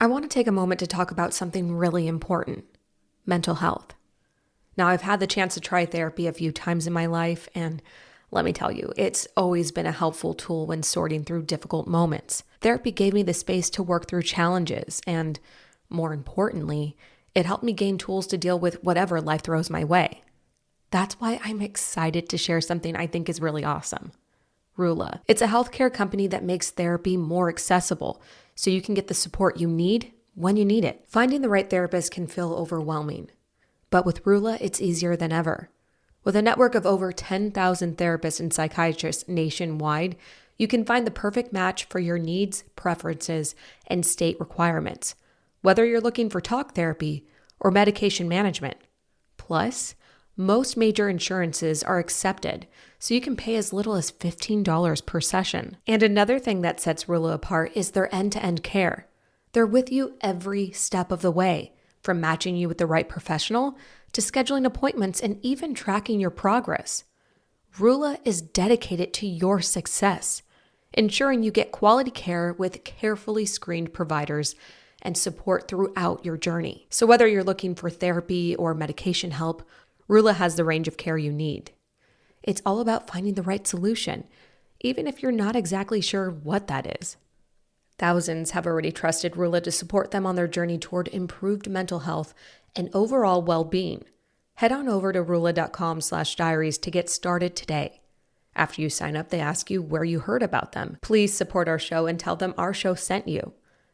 I want to take a moment to talk about something really important: mental health. Now, I've had the chance to try therapy a few times in my life, and let me tell you, it's always been a helpful tool when sorting through difficult moments. Therapy gave me the space to work through challenges, and more importantly, it helped me gain tools to deal with whatever life throws my way. That's why I'm excited to share something I think is really awesome. Rula. It's a healthcare company that makes therapy more accessible so you can get the support you need when you need it. Finding the right therapist can feel overwhelming, but with Rula, it's easier than ever. With a network of over 10,000 therapists and psychiatrists nationwide, you can find the perfect match for your needs, preferences, and state requirements, whether you're looking for talk therapy or medication management. Plus, most major insurances are accepted, so you can pay as little as $15 per session. And another thing that sets Rula apart is their end-to-end care. They're with you every step of the way, from matching you with the right professional to scheduling appointments and even tracking your progress. Rula is dedicated to your success, ensuring you get quality care with carefully screened providers and support throughout your journey. So whether you're looking for therapy or medication help, Rula has the range of care you need. It's all about finding the right solution, even if you're not exactly sure what that is. Thousands have already trusted Rula to support them on their journey toward improved mental health and overall well-being. Head on over to rula.com/diaries to get started today. After you sign up, they ask you where you heard about them. Please support our show and tell them our show sent you.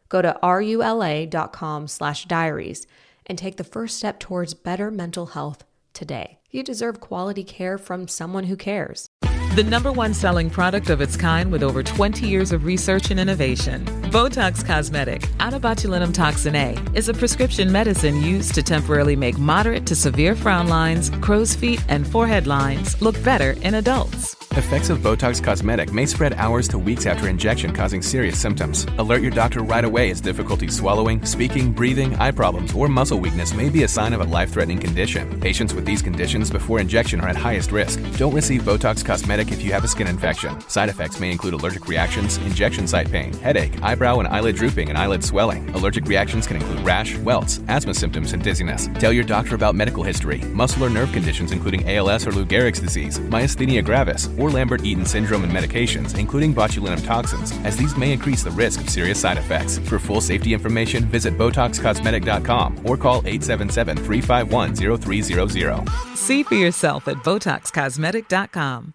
Go to rula.com/diaries and take the first step towards better mental health today. You deserve quality care from someone who cares. The #1 selling product of its kind with over 20 years of research and innovation. Botox Cosmetic, onabotulinum toxin A, is a prescription medicine used to temporarily make moderate to severe frown lines, crow's feet, and forehead lines look better in adults. Effects of Botox Cosmetic may spread hours to weeks after injection, causing serious symptoms. Alert your doctor right away as difficulty swallowing, speaking, breathing, eye problems, or muscle weakness may be a sign of a life-threatening condition. Patients with these conditions before injection are at highest risk. Don't receive Botox Cosmetic if you have a skin infection. Side effects may include allergic reactions, injection site pain, headache, eyebrow and eyelid drooping, and eyelid swelling. Allergic reactions can include rash, welts, asthma symptoms, and dizziness. Tell your doctor about medical history, muscle or nerve conditions including ALS or Lou Gehrig's disease, myasthenia gravis, or Lambert-Eaton syndrome, and medications, including botulinum toxins, as these may increase the risk of serious side effects. For full safety information, visit BotoxCosmetic.com or call 877-351-0300. See for yourself at BotoxCosmetic.com.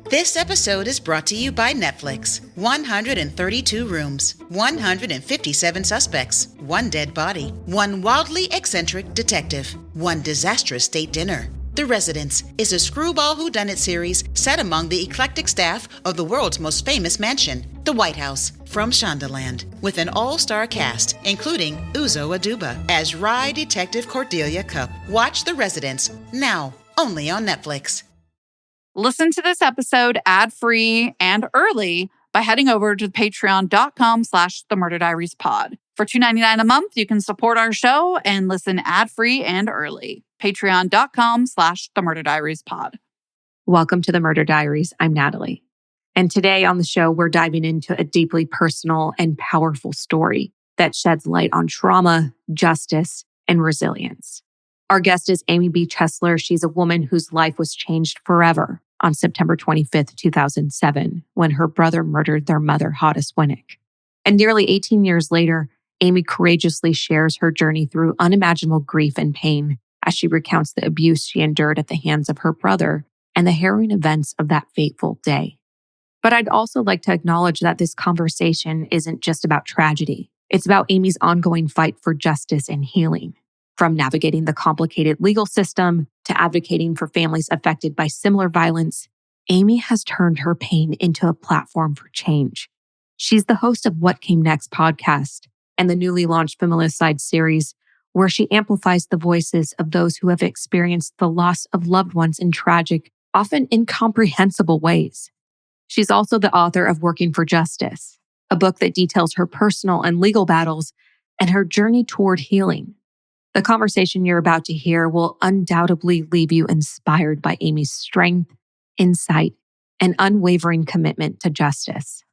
This episode is brought to you by Netflix. 132 rooms, 157 suspects, 1 dead body, 1 wildly eccentric detective, 1 disastrous state dinner. The Residence is a screwball whodunit series set among the eclectic staff of the world's most famous mansion, the White House, from Shondaland, with an all-star cast, including Uzo Aduba as Rye Detective Cordelia Cup. Watch The Residence, now, only on Netflix. Listen to this episode ad-free and early by heading over to patreon.com/themurderdiariespod. For $2.99 a month, you can support our show and listen ad-free and early. Patreon.com/themurderdiariespod. Welcome to the Murder Diaries. I'm Natalie. And today on the show, we're diving into a deeply personal and powerful story that sheds light on trauma, justice, and resilience. Our guest is Amy B. Chesler. She's a woman whose life was changed forever on September 25th, 2007, when her brother murdered their mother, Hadas Winnick. And nearly 18 years later, Amy courageously shares her journey through unimaginable grief and pain as she recounts the abuse she endured at the hands of her brother and the harrowing events of that fateful day. But I'd also like to acknowledge that this conversation isn't just about tragedy. It's about Amy's ongoing fight for justice and healing. From navigating the complicated legal system to advocating for families affected by similar violence, Amy has turned her pain into a platform for change. She's the host of What Came Next podcast and the newly launched Feminicide series, where she amplifies the voices of those who have experienced the loss of loved ones in tragic, often incomprehensible ways. She's also the author of Working for Justice, a book that details her personal and legal battles and her journey toward healing. The conversation you're about to hear will undoubtedly leave you inspired by Amy's strength, insight, and unwavering commitment to justice.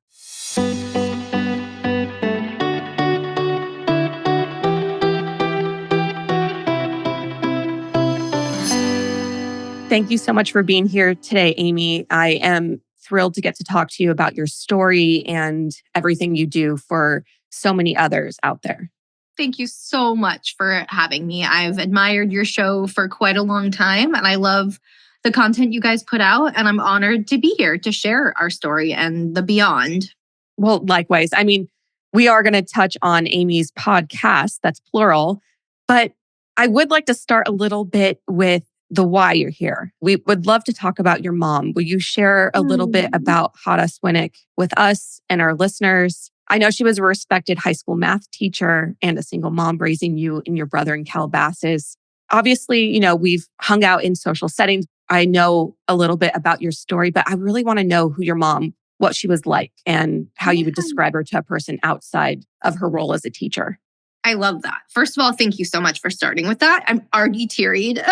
Thank you so much for being here today, Amy. I am thrilled to get to talk to you about your story and everything you do for so many others out there. Thank you so much for having me. I've admired your show for quite a long time, and I love the content you guys put out, and I'm honored to be here to share our story and the beyond. Well, likewise. I mean, we are going to touch on Amy's podcast, that's plural, but I would like to start a little bit with the why you're here. We would love to talk about your mom. Will you share a little bit about Hadas Winnick with us and our listeners? I know she was a respected high school math teacher and a single mom raising you and your brother in Calabasas. Obviously, we've hung out in social settings. I know a little bit about your story, but I really want to know who your mom, what she was like, and how you would describe her to a person outside of her role as a teacher. I love that. First of all, thank you so much for starting with that. I'm already teary-eyed.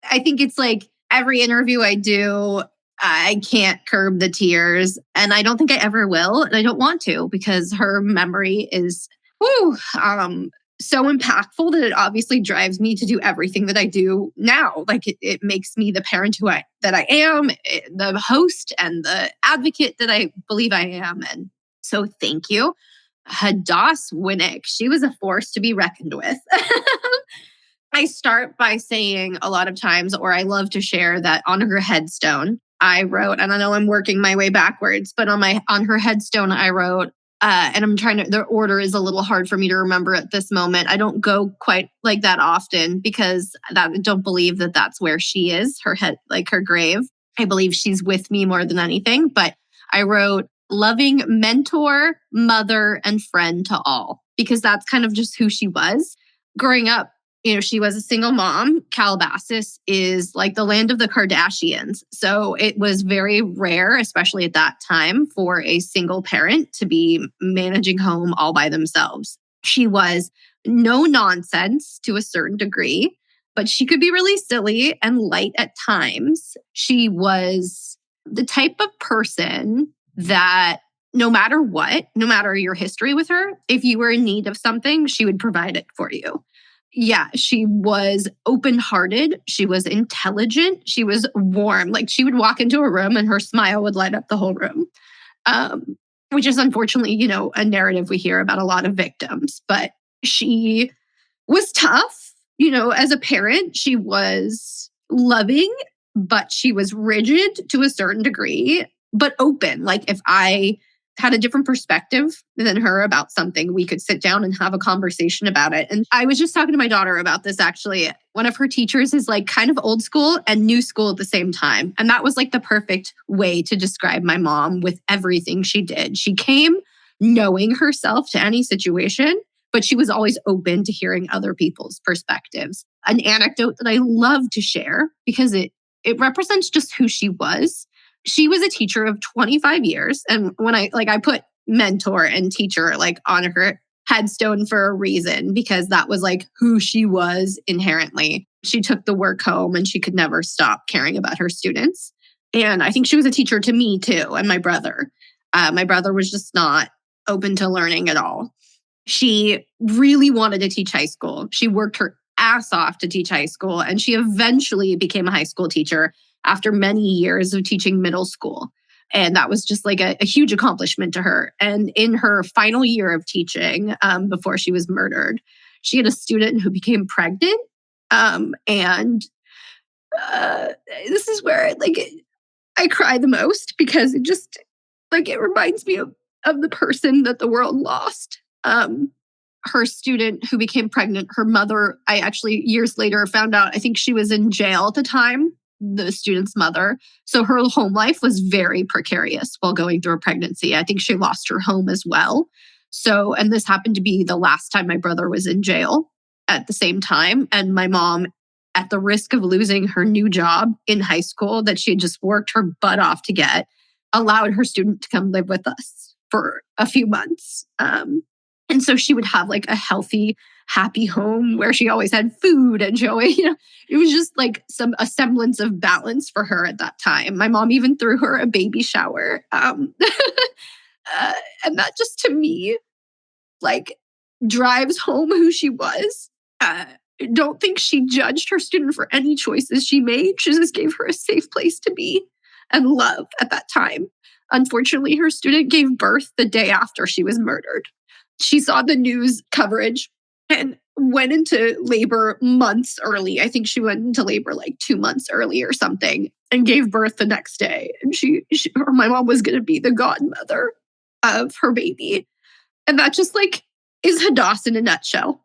I think it's like every interview I do, I can't curb the tears, and I don't think I ever will, and I don't want to, because her memory is so impactful that it obviously drives me to do everything that I do now. Like it makes me the parent that I am, the host and the advocate that I believe I am. And so thank you. Hadas Winnick, she was a force to be reckoned with. I start by saying a lot of times, or I love to share that on her headstone, I wrote, and I know I'm working my way backwards, but on her headstone, I wrote, and the order is a little hard for me to remember at this moment. I don't go quite like that often because I don't believe that that's where she is, her head, like her grave. I believe she's with me more than anything, but I wrote, loving mentor, mother, and friend to all, because that's kind of just who she was. Growing up, she was a single mom. Calabasas is like the land of the Kardashians. So it was very rare, especially at that time, for a single parent to be managing home all by themselves. She was no nonsense to a certain degree, but she could be really silly and light at times. She was the type of person that no matter what, no matter your history with her, if you were in need of something, she would provide it for you. Yeah, she was open-hearted. She was intelligent. She was warm. Like she would walk into a room and her smile would light up the whole room, which is unfortunately, a narrative we hear about a lot of victims. But she was tough. As a parent, she was loving, but she was rigid to a certain degree, but open. Like if I had a different perspective than her about something, we could sit down and have a conversation about it. And I was just talking to my daughter about this, actually. One of her teachers is like kind of old school and new school at the same time. And that was like the perfect way to describe my mom with everything she did. She came knowing herself to any situation, but she was always open to hearing other people's perspectives. An anecdote that I love to share because it represents just who she was. She was a teacher of 25 years. And when I put mentor and teacher like on her headstone for a reason, because that was like who she was inherently. She took the work home and she could never stop caring about her students. And I think she was a teacher to me too, and my brother. My brother was just not open to learning at all. She really wanted to teach high school. She worked her ass off to teach high school, and she eventually became a high school teacher after many years of teaching middle school. And that was just like a huge accomplishment to her. And in her final year of teaching, before she was murdered, she had a student who became pregnant. And this is where I cry the most, because it just it reminds me of the person that the world lost. Her student who became pregnant, her mother, I actually years later found out, I think she was in jail at the time, the student's mother. So her home life was very precarious while going through a pregnancy. I think she lost her home as well. So, and this happened to be the last time my brother was in jail at the same time. And my mom, at the risk of losing her new job in high school that she had just worked her butt off to get, allowed her student to come live with us for a few months. And so she would have a healthy, happy home where she always had food, and she always, it was just a semblance of balance for her at that time. My mom even threw her a baby shower. And that just to me, drives home who she was. don't think she judged her student for any choices she made. She just gave her a safe place to be and love at that time. Unfortunately, her student gave birth the day after she was murdered. She saw the news coverage and went into labor months early. I think she went into labor like 2 months early or something and gave birth the next day. And my mom was going to be the godmother of her baby. And that just like is Hadas in a nutshell.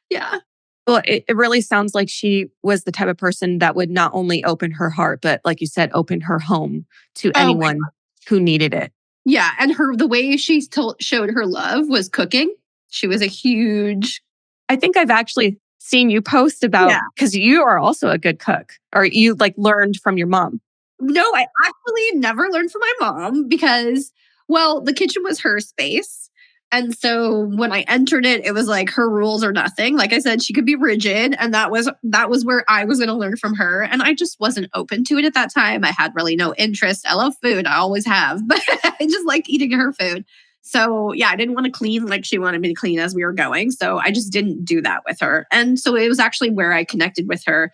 Yeah. Well, it really sounds like she was the type of person that would not only open her heart, but like you said, open her home to anyone who needed it. Yeah. And the way she showed her love was cooking. She was a huge... I think I've actually seen you post about, because you are also a good cook, or you like learned from your mom. No, I actually never learned from my mom because, well, the kitchen was her space. And so when I entered it, it was like her rules or nothing. Like I said, she could be rigid. And that was where I was going to learn from her. And I just wasn't open to it at that time. I had really no interest. I love food. I always have. But I just like eating her food. So yeah, I didn't want to clean like she wanted me to clean as we were going. So I just didn't do that with her. And so it was actually where I connected with her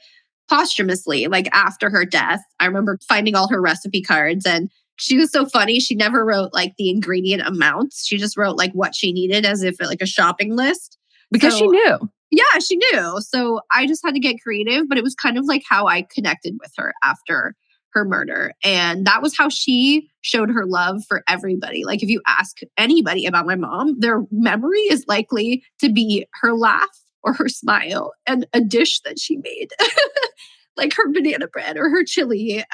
posthumously, like after her death. I remember finding all her recipe cards, and she was so funny. She never wrote like the ingredient amounts. She just wrote like what she needed as if like a shopping list. Because she knew. Yeah, she knew. So I just had to get creative, but it was kind of like how I connected with her after her murder. And that was how she showed her love for everybody. Like if you ask anybody about my mom, their memory is likely to be her laugh or her smile and a dish that she made, like her banana bread or her chili.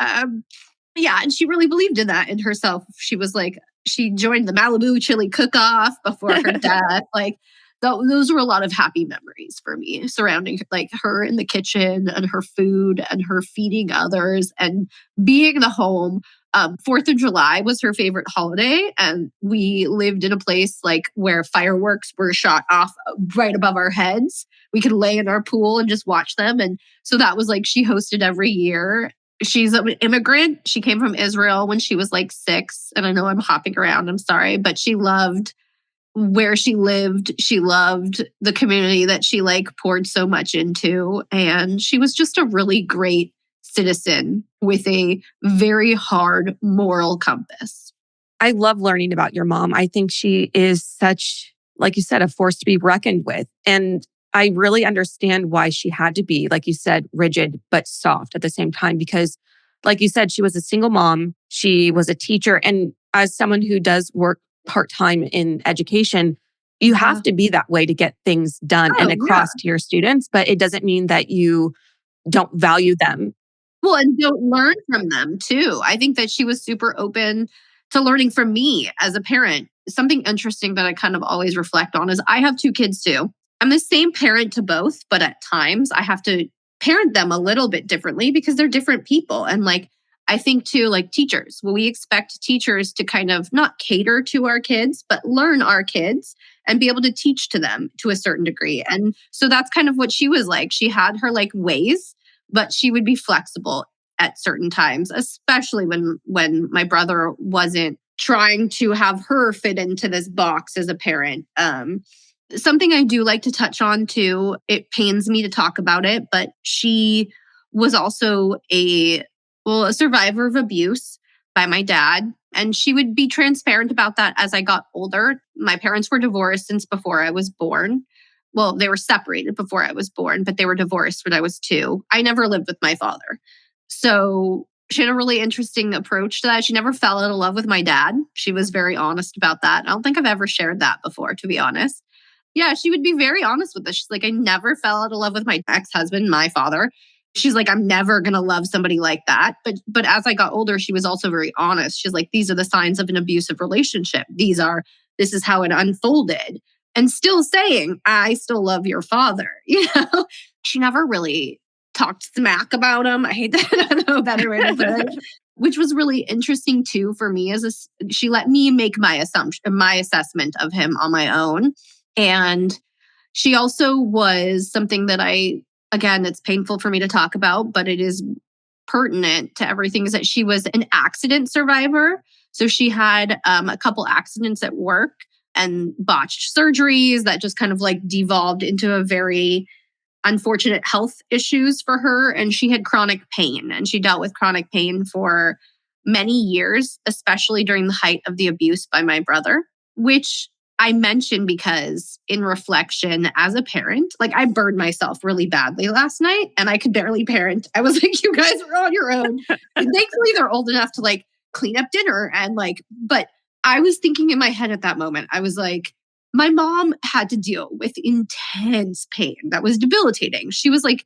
Yeah, and she really believed in that in herself. She was like, she joined the Malibu chili cook-off before her death. Like those were a lot of happy memories for me surrounding like her in the kitchen and her food and her feeding others and being the home. 4th of July was her favorite holiday. And we lived in a place like where fireworks were shot off right above our heads. We could lay in our pool and just watch them. And so that was like, she hosted every year. She's an immigrant. She came from Israel when she was like 6. And I know I'm hopping around, I'm sorry, but she loved where she lived. She loved the community that she like poured so much into. And she was just a really great citizen with a very hard moral compass. I love learning about your mom. I think she is such, like you said, a force to be reckoned with. And I really understand why she had to be, like you said, rigid, but soft at the same time. Because like you said, she was a single mom. She was a teacher. And as someone who does work part-time in education, you have to be that way to get things done and across to your students. But it doesn't mean that you don't value them. Well, and don't learn from them too. I think that she was super open to learning from me as a parent. Something interesting that I kind of always reflect on is I have 2 kids too. I'm the same parent to both, but at times I have to parent them a little bit differently because they're different people. And like, I think too, like teachers, we expect teachers to kind of not cater to our kids, but learn our kids and be able to teach to them to a certain degree. And so that's kind of what she was like. She had her like ways, but she would be flexible at certain times, especially when my brother wasn't trying to have her fit into this box as a parent. Something I do like to touch on too, it pains me to talk about it, but she was also a survivor of abuse by my dad. And she would be transparent about that as I got older. My parents were divorced since before I was born. Well, they were separated before I was born, but they were divorced when I was 2. I never lived with my father. So she had a really interesting approach to that. She never fell out of love with my dad. She was very honest about that. I don't think I've ever shared that before, to be honest. Yeah, she would be very honest with us. She's like, I never fell out of love with my ex-husband, my father. She's like, I'm never going to love somebody like that. But as I got older, she was also very honest. She's like, these are the signs of an abusive relationship. This is how it unfolded. And still saying, I still love your father. You know, she never really talked smack about him. I hate that. I don't know a better way to put it. Which was really interesting too for me. She let me make my assessment of him on my own. And she also was something that again, it's painful for me to talk about, but it is pertinent to everything, is that she was an accident survivor. So she had a couple accidents at work and botched surgeries that just kind of like devolved into a very unfortunate health issues for her. And she had chronic pain, and she dealt with chronic pain for many years, especially during the height of the abuse by my brother, which I mention because in reflection as a parent, like I burned myself really badly last night and I could barely parent. I was like, you guys are on your own. And thankfully they're old enough to like clean up dinner and like, but I was thinking in my head at that moment, I was like, my mom had to deal with intense pain that was debilitating. She was like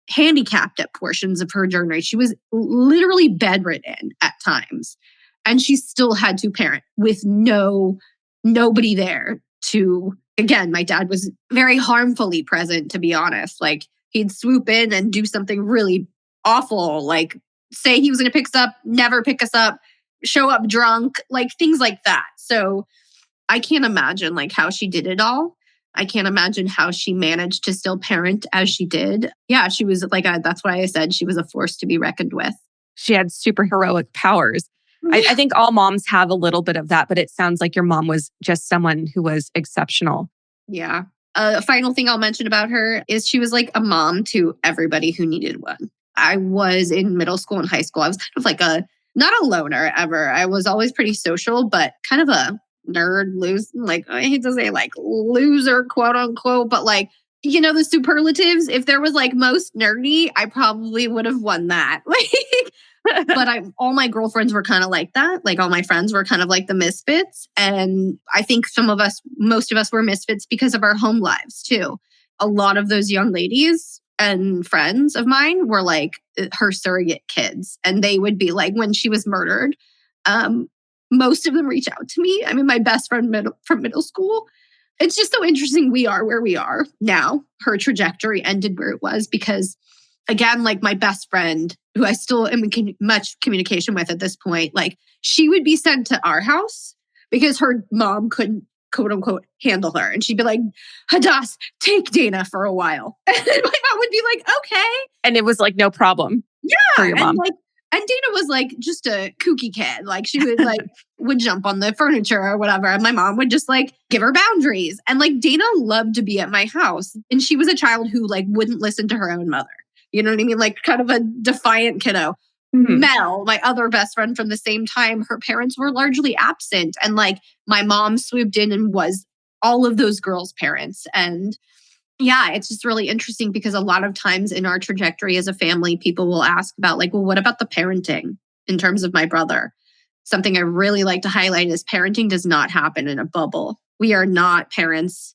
handicapped at portions of her journey. She was literally bedridden at times. And she still had to parent with nobody there to, again, my dad was very harmfully present, to be honest. Like he'd swoop in and do something really awful, like say he was going to pick us up, never pick us up, show up drunk, like things like that. So I can't imagine like how she did it all. I can't imagine how she managed to still parent as she did. Yeah, she was like, that's why I said she was a force to be reckoned with. She had super heroic powers. I think all moms have a little bit of that, but it sounds like your mom was just someone who was exceptional. Yeah. A final thing I'll mention about her is she was like a mom to everybody who needed one. I was in middle school and high school. I was kind of like not a loner ever. I was always pretty social, but kind of a nerd, like I hate to say like loser, quote unquote, but like, you know, the superlatives, if there was like most nerdy, I probably would have won that. But all my girlfriends were kind of like that. Like all my friends were kind of like the misfits. And I think most of us were misfits because of our home lives too. A lot of those young ladies and friends of mine were like her surrogate kids. And they would be like, when she was murdered, most of them reach out to me. I mean, my best friend from middle school. It's just so interesting we are where we are now. Her trajectory ended where it was because, again, like my best friend, who I still am in much communication with at this point, like she would be sent to our house because her mom couldn't, quote unquote, handle her. And she'd be like, Hadas, take Dana for a while. And my mom would be like, okay. And it was like no problem. Yeah. For your mom. And Dana was like just a kooky kid. Like she would like would jump on the furniture or whatever. And my mom would just like give her boundaries. And like Dana loved to be at my house. And she was a child who like wouldn't listen to her own mother. You know what I mean? Like kind of a defiant kiddo. Mm-hmm. Mel, my other best friend from the same time, her parents were largely absent. And like my mom swooped in and was all of those girls' parents. And yeah, it's just really interesting because a lot of times in our trajectory as a family, people will ask about like, well, what about the parenting in terms of my brother? Something I really like to highlight is parenting does not happen in a bubble. We are not parents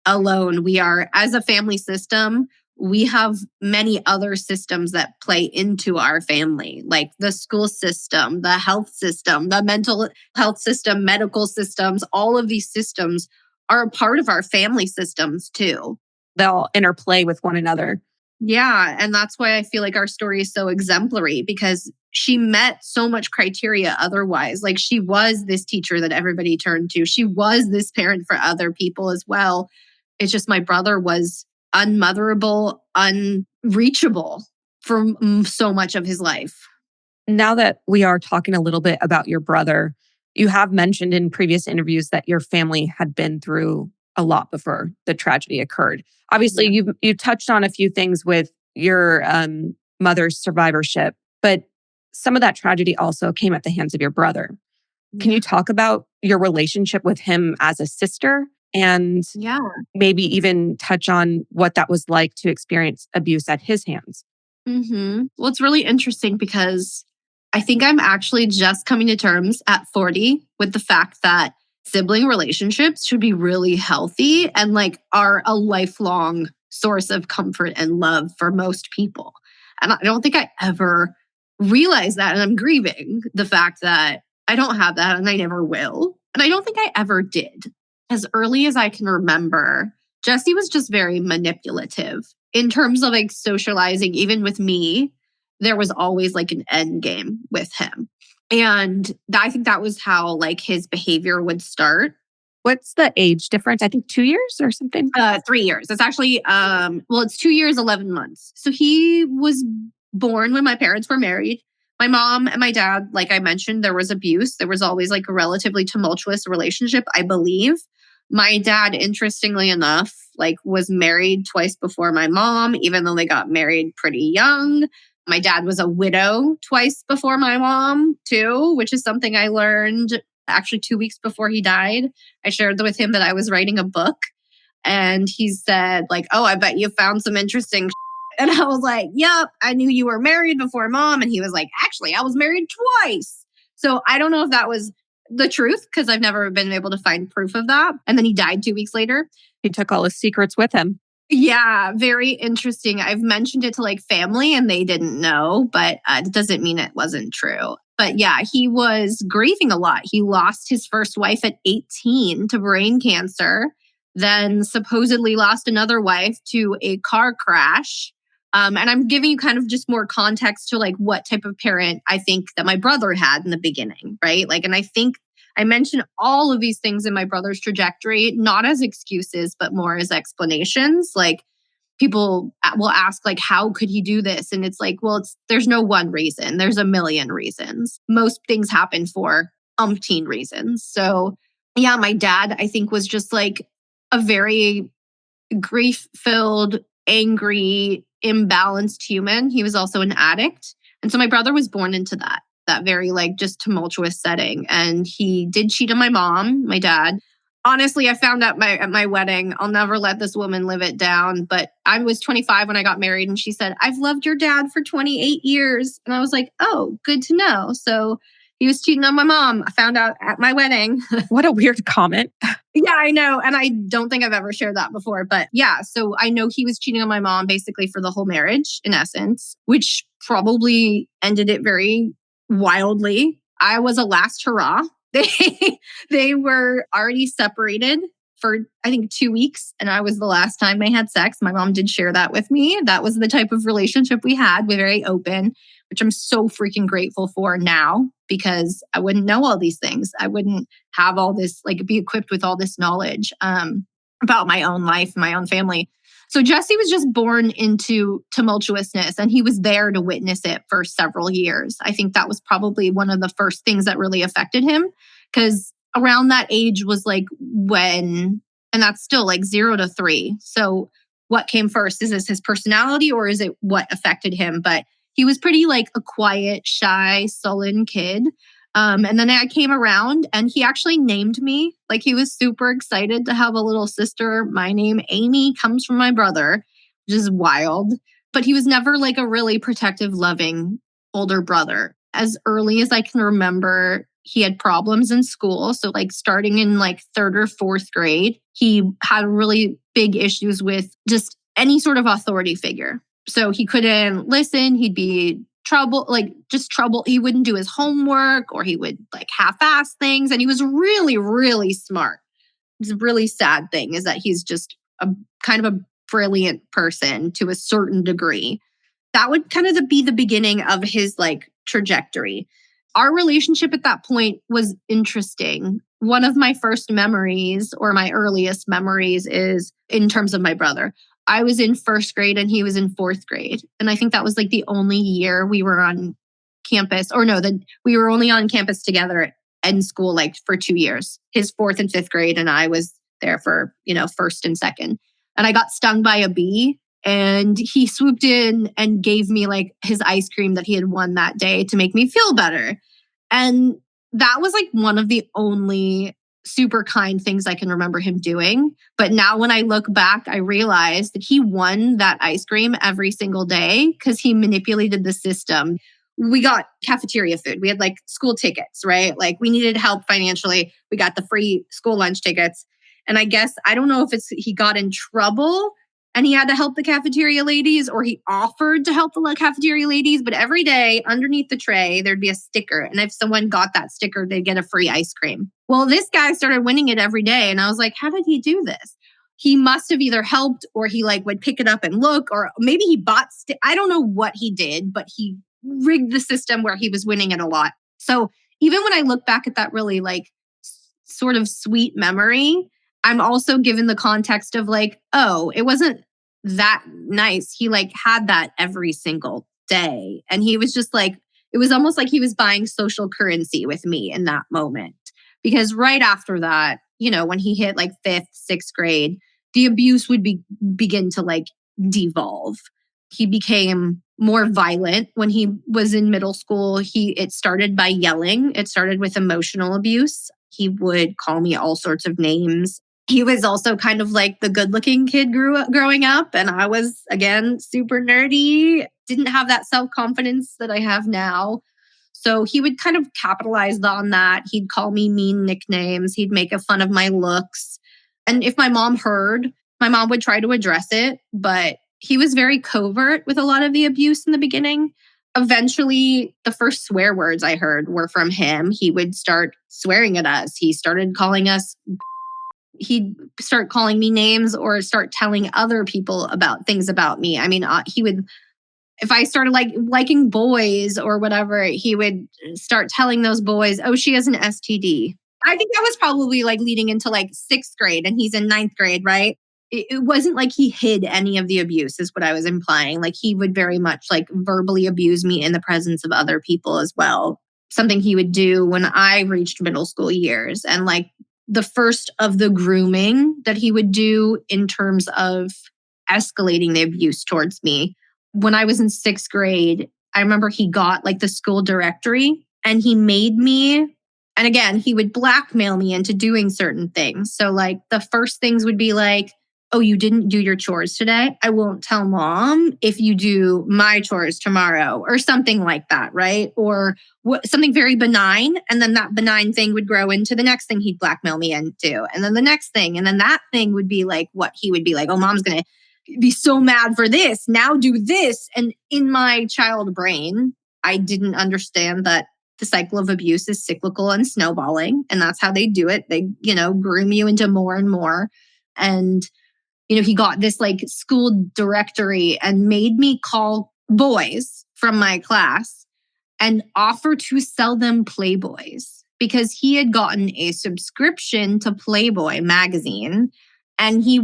alone. We are, as a family system, we have many other systems that play into our family, like the school system, the health system, the mental health system, medical systems. All of these systems are a part of our family systems too. They'll interplay with one another. Yeah. And that's why I feel like our story is so exemplary because she met so much criteria otherwise. Like she was this teacher that everybody turned to. She was this parent for other people as well. It's just my brother was unmotherable, unreachable for so much of his life. Now that we are talking a little bit about your brother, you have mentioned in previous interviews that your family had been through a lot before the tragedy occurred. Obviously, you touched on a few things with your mother's survivorship, but some of that tragedy also came at the hands of your brother. Can you talk about your relationship with him as a sister and maybe even touch on what that was like to experience abuse at his hands? Mm-hmm. Well, it's really interesting because I think I'm actually just coming to terms at 40 with the fact that sibling relationships should be really healthy and like are a lifelong source of comfort and love for most people. And I don't think I ever realized that. And I'm grieving the fact that I don't have that and I never will. And I don't think I ever did. As early as I can remember, Jesse was just very manipulative in terms of like socializing. Even with me, there was always like an end game with him. And I think that was how like his behavior would start. What's the age difference? I think 2 years or something? 3 years. It's actually, it's 2 years, 11 months. So he was born when my parents were married. My mom and my dad, like I mentioned, there was abuse. There was always like a relatively tumultuous relationship, I believe. My dad, interestingly enough, like was married twice before my mom, even though they got married pretty young. My dad was a widow twice before my mom too, which is something I learned actually 2 weeks before he died. I shared with him that I was writing a book, and he said like, "Oh, I bet you found some interesting." And I was like, "Yep, I knew you were married before mom." And he was like, "Actually, I was married twice." So I don't know if that was the truth because I've never been able to find proof of that. And then he died 2 weeks later. He took all his secrets with him. Yeah, very interesting. I've mentioned it to like family and they didn't know, but it doesn't mean it wasn't true. But yeah, he was grieving a lot. He lost his first wife at 18 to brain cancer, then supposedly lost another wife to a car crash. And I'm giving you kind of just more context to like what type of parent I think that my brother had in the beginning, right? Like, and I think I mentioned all of these things in my brother's trajectory, not as excuses, but more as explanations. Like people will ask, like, how could he do this? And it's like, well, there's no one reason. There's a million reasons. Most things happen for umpteen reasons. So yeah, my dad, I think, was just like a very grief-filled, angry, imbalanced human. He was also an addict. And so my brother was born into that very like just tumultuous setting. And he did cheat on my mom, my dad. Honestly, I found out at my wedding, I'll never let this woman live it down. But I was 25 when I got married and she said, "I've loved your dad for 28 years. And I was like, oh, good to know. So he was cheating on my mom. I found out at my wedding. What a weird comment. Yeah, I know. And I don't think I've ever shared that before. But yeah, so I know he was cheating on my mom basically for the whole marriage, in essence, which probably ended it very wildly. I was a last hurrah. They were already separated for, I think, 2 weeks. And I was the last time they had sex. My mom did share that with me. That was the type of relationship we had. We're very open, which I'm so freaking grateful for now because I wouldn't know all these things. I wouldn't have all this, like be equipped with all this knowledge about my own life, my own family. So Jesse was just born into tumultuousness and he was there to witness it for several years. I think that was probably one of the first things that really affected him because around that age was like when, and that's still like 0 to 3. So what came first? Is this his personality or is it what affected him? But he was pretty like a quiet, shy, sullen kid. And then I came around and he actually named me. Like he was super excited to have a little sister. My name, Amy, comes from my brother, which is wild. But he was never like a really protective, loving older brother. As early as I can remember, he had problems in school. So like starting in like 3rd or 4th grade, he had really big issues with just any sort of authority figure. So he couldn't listen. He'd be trouble. He wouldn't do his homework or he would like half-ass things. And he was really, really smart. It's a really sad thing is that he's just a kind of a brilliant person to a certain degree. That would kind of be the beginning of his like trajectory. Our relationship at that point was interesting. One of my first memories or my earliest memories is in terms of my brother. I was in 1st grade and he was in 4th grade. And I think that was like the only year we were on campus we were only on campus together in school, like for 2 years, his 4th and 5th grade. And I was there for, 1st and 2nd. And I got stung by a bee and he swooped in and gave me like his ice cream that he had won that day to make me feel better. And that was like one of the only super kind things I can remember him doing. But now when I look back, I realize that he won that ice cream every single day because he manipulated the system. We got cafeteria food. We had like school tickets, right? Like we needed help financially. We got the free school lunch tickets. And I guess, I don't know if he got in trouble and he had to help the cafeteria ladies or he offered to help the cafeteria ladies. But every day underneath the tray, there'd be a sticker. And if someone got that sticker, they'd get a free ice cream. Well, this guy started winning it every day. And I was like, how did he do this? He must have either helped or he like would pick it up and look, or maybe he bought, I don't know what he did, but he rigged the system where he was winning it a lot. So even when I look back at that really like sort of sweet memory, I'm also given the context of like, oh, it wasn't that nice. He like had that every single day. And he was just like, it was almost like he was buying social currency with me in that moment. Because right after that, when he hit like 5th, 6th grade, the abuse would begin to like devolve. He became more violent when he was in middle school. It started by yelling. It started with emotional abuse. He would call me all sorts of names. He was also kind of like the good-looking kid growing up. And I was, again, super nerdy, didn't have that self-confidence that I have now. So he would kind of capitalize on that. He'd call me mean nicknames. He'd make fun of my looks. And if my mom heard, my mom would try to address it. But he was very covert with a lot of the abuse in the beginning. Eventually, the first swear words I heard were from him. He would start swearing at us. He started calling us. He'd start calling me names or start telling other people about things about me. I mean, he would, if I started liking boys or whatever, he would start telling those boys, oh, she has an STD. I think that was probably like leading into like 6th grade and he's in 9th grade, right? It wasn't like he hid any of the abuse is what I was implying. Like he would very much like verbally abuse me in the presence of other people as well. Something he would do when I reached middle school years. And like the first of the grooming that he would do in terms of escalating the abuse towards me. When I was in 6th grade, I remember he got like the school directory and he made me, and again, he would blackmail me into doing certain things. So like the first things would be like, oh, you didn't do your chores today? I won't tell mom if you do my chores tomorrow or something like that, right? Or something very benign. And then that benign thing would grow into the next thing he'd blackmail me into. And then the next thing. And then that thing would be like what he would be like, oh, mom's going to be so mad for this. Now do this. And in my child brain, I didn't understand that the cycle of abuse is cyclical and snowballing. And that's how they do it. They, groom you into more and more. And he got this like school directory and made me call boys from my class and offer to sell them Playboys because he had gotten a subscription to Playboy magazine and he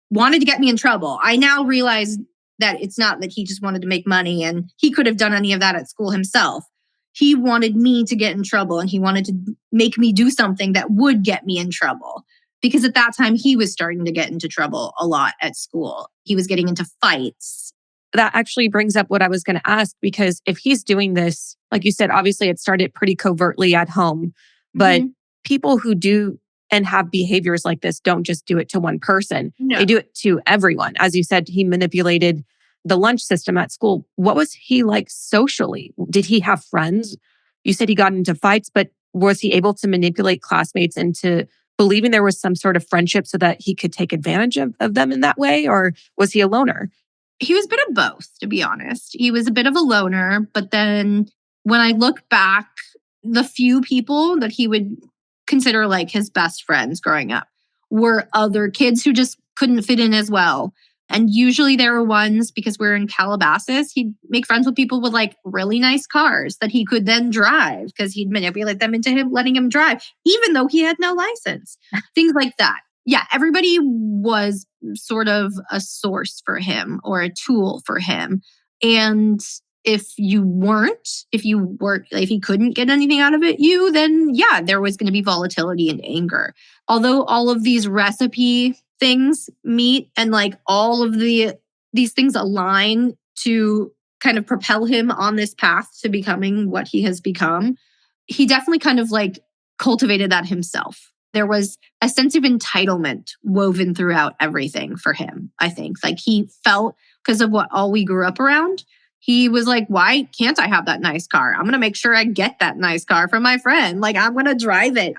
wanted to get me in trouble. I now realize that it's not that he just wanted to make money and he could have done any of that at school himself. He wanted me to get in trouble and he wanted to make me do something that would get me in trouble. Because at that time, he was starting to get into trouble a lot at school. He was getting into fights. That actually brings up what I was going to ask, because if he's doing this, like you said, obviously it started pretty covertly at home, but people who do and have behaviors like this don't just do it to one person. No. They do it to everyone. As you said, he manipulated the lunch system at school. What was he like socially? Did he have friends? You said he got into fights, but was he able to manipulate classmates into believing there was some sort of friendship so that he could take advantage of them in that way? Or was he a loner? He was a bit of both, to be honest. He was a bit of a loner, but then when I look back, the few people that he would consider like his best friends growing up were other kids who just couldn't fit in as well. And usually there were ones, because we're in Calabasas, he'd make friends with people with like really nice cars that he could then drive because he'd manipulate them into him letting him drive, even though he had no license. Things like that. Yeah, everybody was sort of a source for him or a tool for him. And if he couldn't get anything out of it, then yeah, there was going to be volatility and anger. Although all of these recipe things meet and like all of these things align to kind of propel him on this path to becoming what he has become, he definitely kind of like cultivated that himself. There was a sense of entitlement woven throughout everything for him, I think. Like he felt, because of what all we grew up around, he was like, why can't I have that nice car? I'm going to make sure I get that nice car from my friend. Like I'm going to drive it.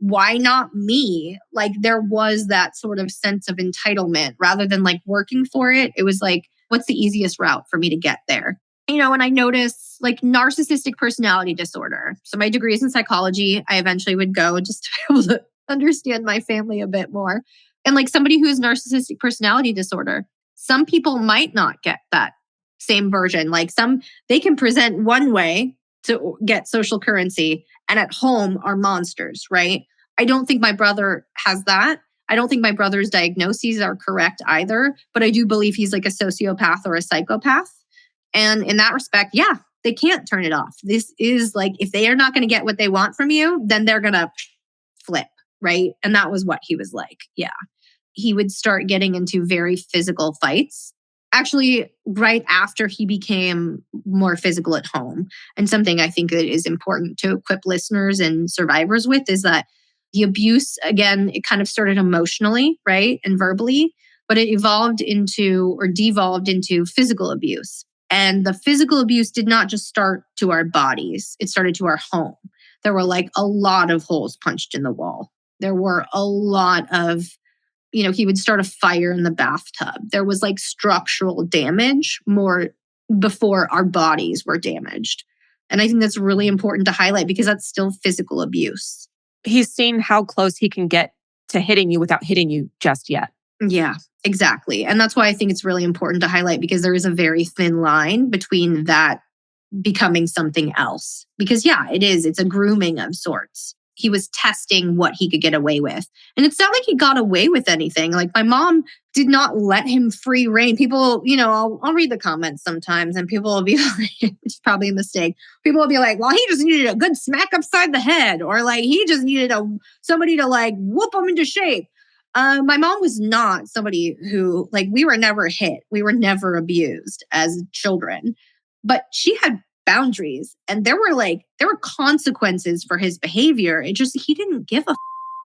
Why not me? Like there was that sort of sense of entitlement rather than like working for it. It was like, what's the easiest route for me to get there? And I noticed like narcissistic personality disorder. So my degree is in psychology. I eventually would go just to be able to understand my family a bit more. And like somebody who has narcissistic personality disorder, some people might not get that same version. Like they can present one way to get social currency and at home are monsters, right? I don't think my brother has that. I don't think my brother's diagnoses are correct either, but I do believe he's like a sociopath or a psychopath. And in that respect, yeah, they can't turn it off. This is like, if they are not going to get what they want from you, then they're going to flip, right? And that was what he was like. Yeah. he would start getting into very physical fights. Actually, right after he became more physical at home. And something I think that is important to equip listeners and survivors with is that the abuse, again, it kind of started emotionally, right? And verbally, but it evolved into or devolved into physical abuse. And the physical abuse did not just start to our bodies, it started to our home. There were like a lot of holes punched in the wall. There were a lot of, he would start a fire in the bathtub. There was like structural damage more before our bodies were damaged. And I think that's really important to highlight because that's still physical abuse. He's seen how close he can get to hitting you without hitting you just yet. Yeah, exactly. And that's why I think it's really important to highlight because there is a very thin line between that becoming something else. Because yeah, it is. It's a grooming of sorts. He was testing what he could get away with. And it's not like he got away with anything. Like my mom did not let him free reign. People, I'll read the comments sometimes and people will be like, it's probably a mistake. People will be like, well, he just needed a good smack upside the head. Or like, he just needed somebody to like whoop him into shape. My mom was not somebody who we were never hit. We were never abused as children, but she had boundaries and there were consequences for his behavior. He didn't give a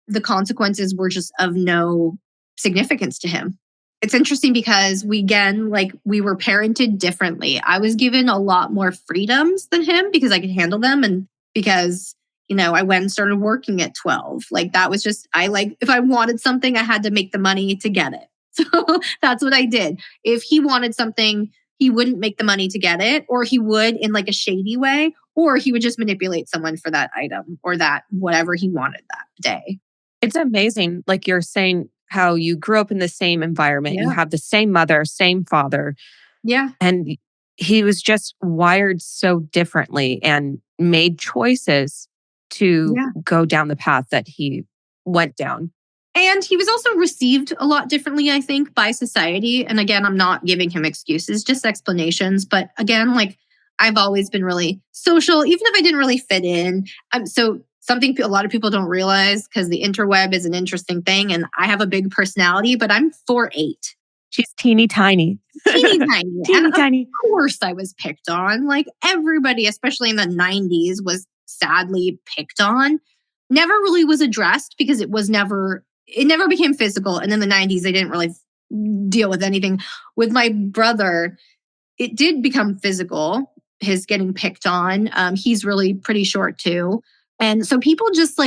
the consequences were just of no significance to him. It's interesting because we were parented differently. I was given a lot more freedoms than him because I could handle them and because I went and started working at 12. That was just, if I wanted something, I had to make the money to get it. So that's what I did. If he wanted something, he wouldn't make the money to get it, or he would in a shady way, or he would just manipulate someone for that item or that whatever he wanted that day. It's amazing. Like you're saying, how you grew up in the same environment. Yeah. You have the same mother, same father. Yeah. And he was just wired so differently and made choices to go down the path that he went down. And he was also received a lot differently, I think, by society. And again, I'm not giving him excuses, just explanations. But again, I've always been really social, even if I didn't really fit in. So something a lot of people don't realize, because the interweb is an interesting thing. And I have a big personality, but I'm 4'8". She's teeny tiny. Teeny tiny. Teeny tiny. Of course I was picked on. Everybody, especially in the 90s, was sadly picked on. Never really was addressed because it never became physical. And in the 90s, they didn't really deal with anything. With my brother, it did become physical, his getting picked on. He's really pretty short too. And so people just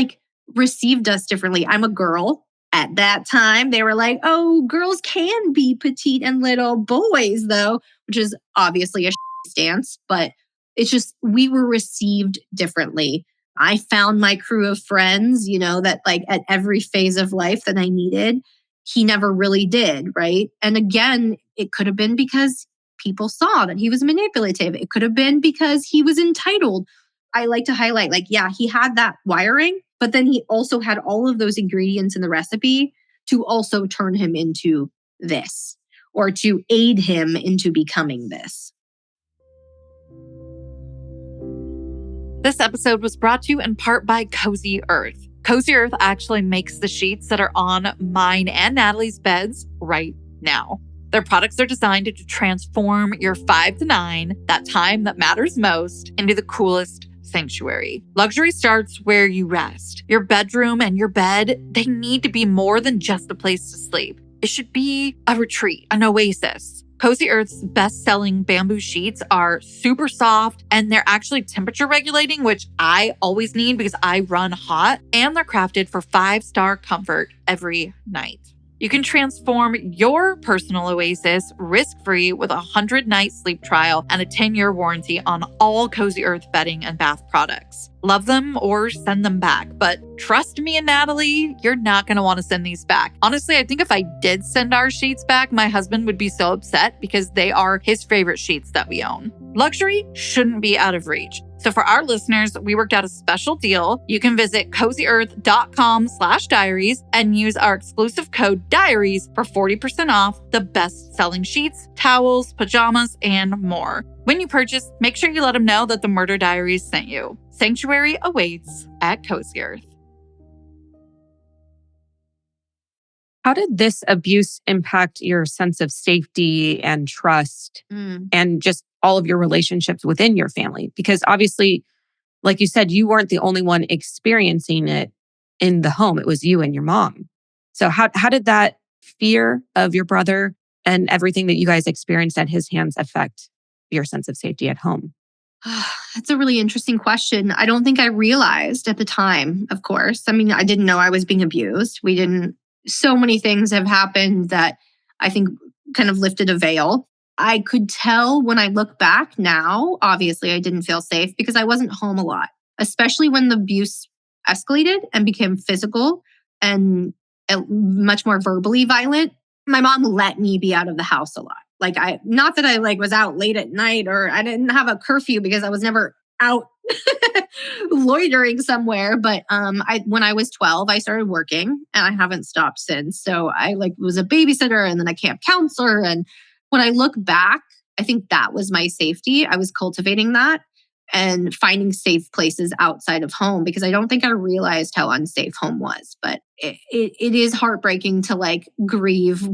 received us differently. I'm a girl. At that time, they were like, oh, girls can be petite and little. Boys, though, which is obviously a stance, but it's just we were received differently. I found my crew of friends, that at every phase of life that I needed. He never really did, right? And again, it could have been because people saw that he was manipulative. It could have been because he was entitled. I like to highlight, he had that wiring, but then he also had all of those ingredients in the recipe to also turn him into this or to aid him into becoming this. This episode was brought to you in part by Cozy Earth. Cozy Earth actually makes the sheets that are on mine and Natalie's beds right now. Their products are designed to transform your 5 to 9, that time that matters most, into the coolest sanctuary. Luxury starts where you rest. Your bedroom and your bed, they need to be more than just a place to sleep. It should be a retreat, an oasis. Cozy Earth's best-selling bamboo sheets are super soft and they're actually temperature regulating, which I always need because I run hot, and they're crafted for 5-star comfort every night. You can transform your personal oasis risk-free with a 100-night sleep trial and a 10-year warranty on all Cozy Earth bedding and bath products. Love them or send them back. But trust me and Natalie, you're not going to want to send these back. Honestly, I think if I did send our sheets back, my husband would be so upset because they are his favorite sheets that we own. Luxury shouldn't be out of reach. So for our listeners, we worked out a special deal. You can visit cozyearth.com/diaries and use our exclusive code DIARIES for 40% off the best-selling sheets, towels, pajamas, and more. When you purchase, make sure you let them know that the Murder Diaries sent you. Sanctuary awaits at Cozy Earth. How did this abuse impact your sense of safety and trust and just all of your relationships within your family? Because obviously, like you said, you weren't the only one experiencing it in the home. It was you and your mom. So how did that fear of your brother and everything that you guys experienced at his hands affect your sense of safety at home? That's a really interesting question. I don't think I realized at the time, of course. I mean, I didn't know I was being abused. So many things have happened that I think kind of lifted a veil. I could tell when I look back now, obviously I didn't feel safe because I wasn't home a lot, especially when the abuse escalated and became physical and much more verbally violent. My mom let me be out of the house a lot. Not that I was out late at night or I didn't have a curfew because I was never out loitering somewhere. But when I was 12, I started working and I haven't stopped since. So I was a babysitter and then a camp counselor. And when I look back, I think that was my safety. I was cultivating that and finding safe places outside of home because I don't think I realized how unsafe home was. But it is heartbreaking to grieve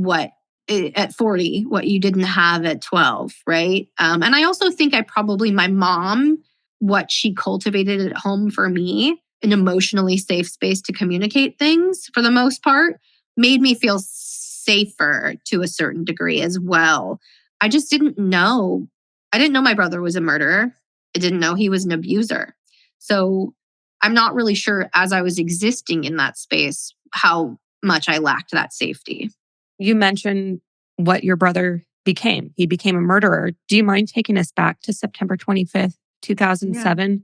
at 40, what you didn't have at 12, right? And I also think my mom, what she cultivated at home for me, an emotionally safe space to communicate things for the most part, made me feel safer to a certain degree as well. I just didn't know. I didn't know my brother was a murderer. I didn't know he was an abuser. So I'm not really sure as I was existing in that space, how much I lacked that safety. You mentioned what your brother became. He became a murderer. Do you mind taking us back to September 25th, 2007? Yeah.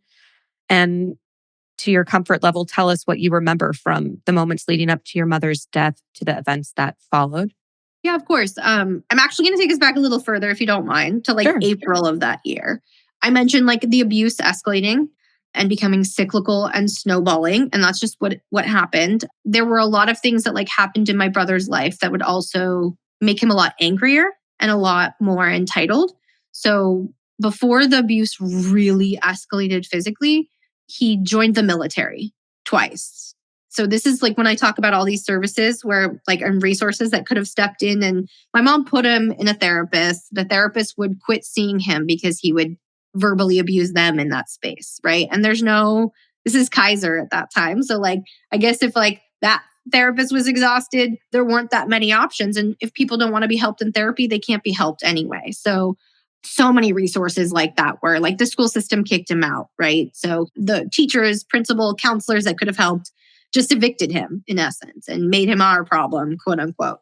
And to your comfort level, tell us what you remember from the moments leading up to your mother's death to the events that followed. Yeah, of course. I'm actually going to take us back a little further, if you don't mind, to Sure. April of that year. I mentioned the abuse escalating and becoming cyclical and snowballing. And that's just what happened. There were a lot of things that happened in my brother's life that would also make him a lot angrier and a lot more entitled. So before the abuse really escalated physically, he joined the military twice. So this is when I talk about all these services where and resources that could have stepped in, and my mom put him in a therapist. The therapist would quit seeing him because he would verbally abuse them in that space, right? And this is Kaiser at that time. So I guess if that therapist was exhausted, there weren't that many options. And if people don't want to be helped in therapy, they can't be helped anyway. So many resources like that where the school system kicked him out, right? So the teachers, principal, counselors that could have helped just evicted him in essence and made him our problem, quote unquote.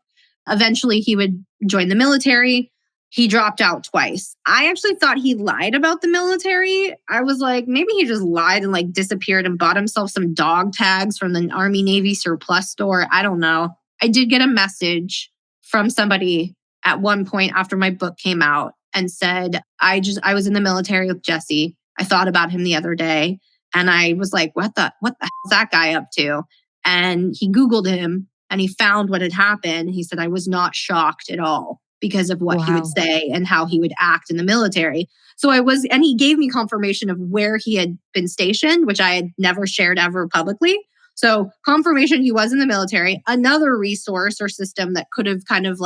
Eventually he would join the military. He dropped out twice. I actually thought he lied about the military. I was maybe he just lied and disappeared and bought himself some dog tags from the Army Navy surplus store. I don't know. I did get a message from somebody at one point after my book came out and said, I was in the military with Jesse. I thought about him the other day. And I was what the hell is that guy up to? And he Googled him and he found what had happened. He said, I was not shocked at all because of what he would say and how he would act in the military. So and he gave me confirmation of where he had been stationed, which I had never shared ever publicly. So confirmation he was in the military, another resource or system that could have kind of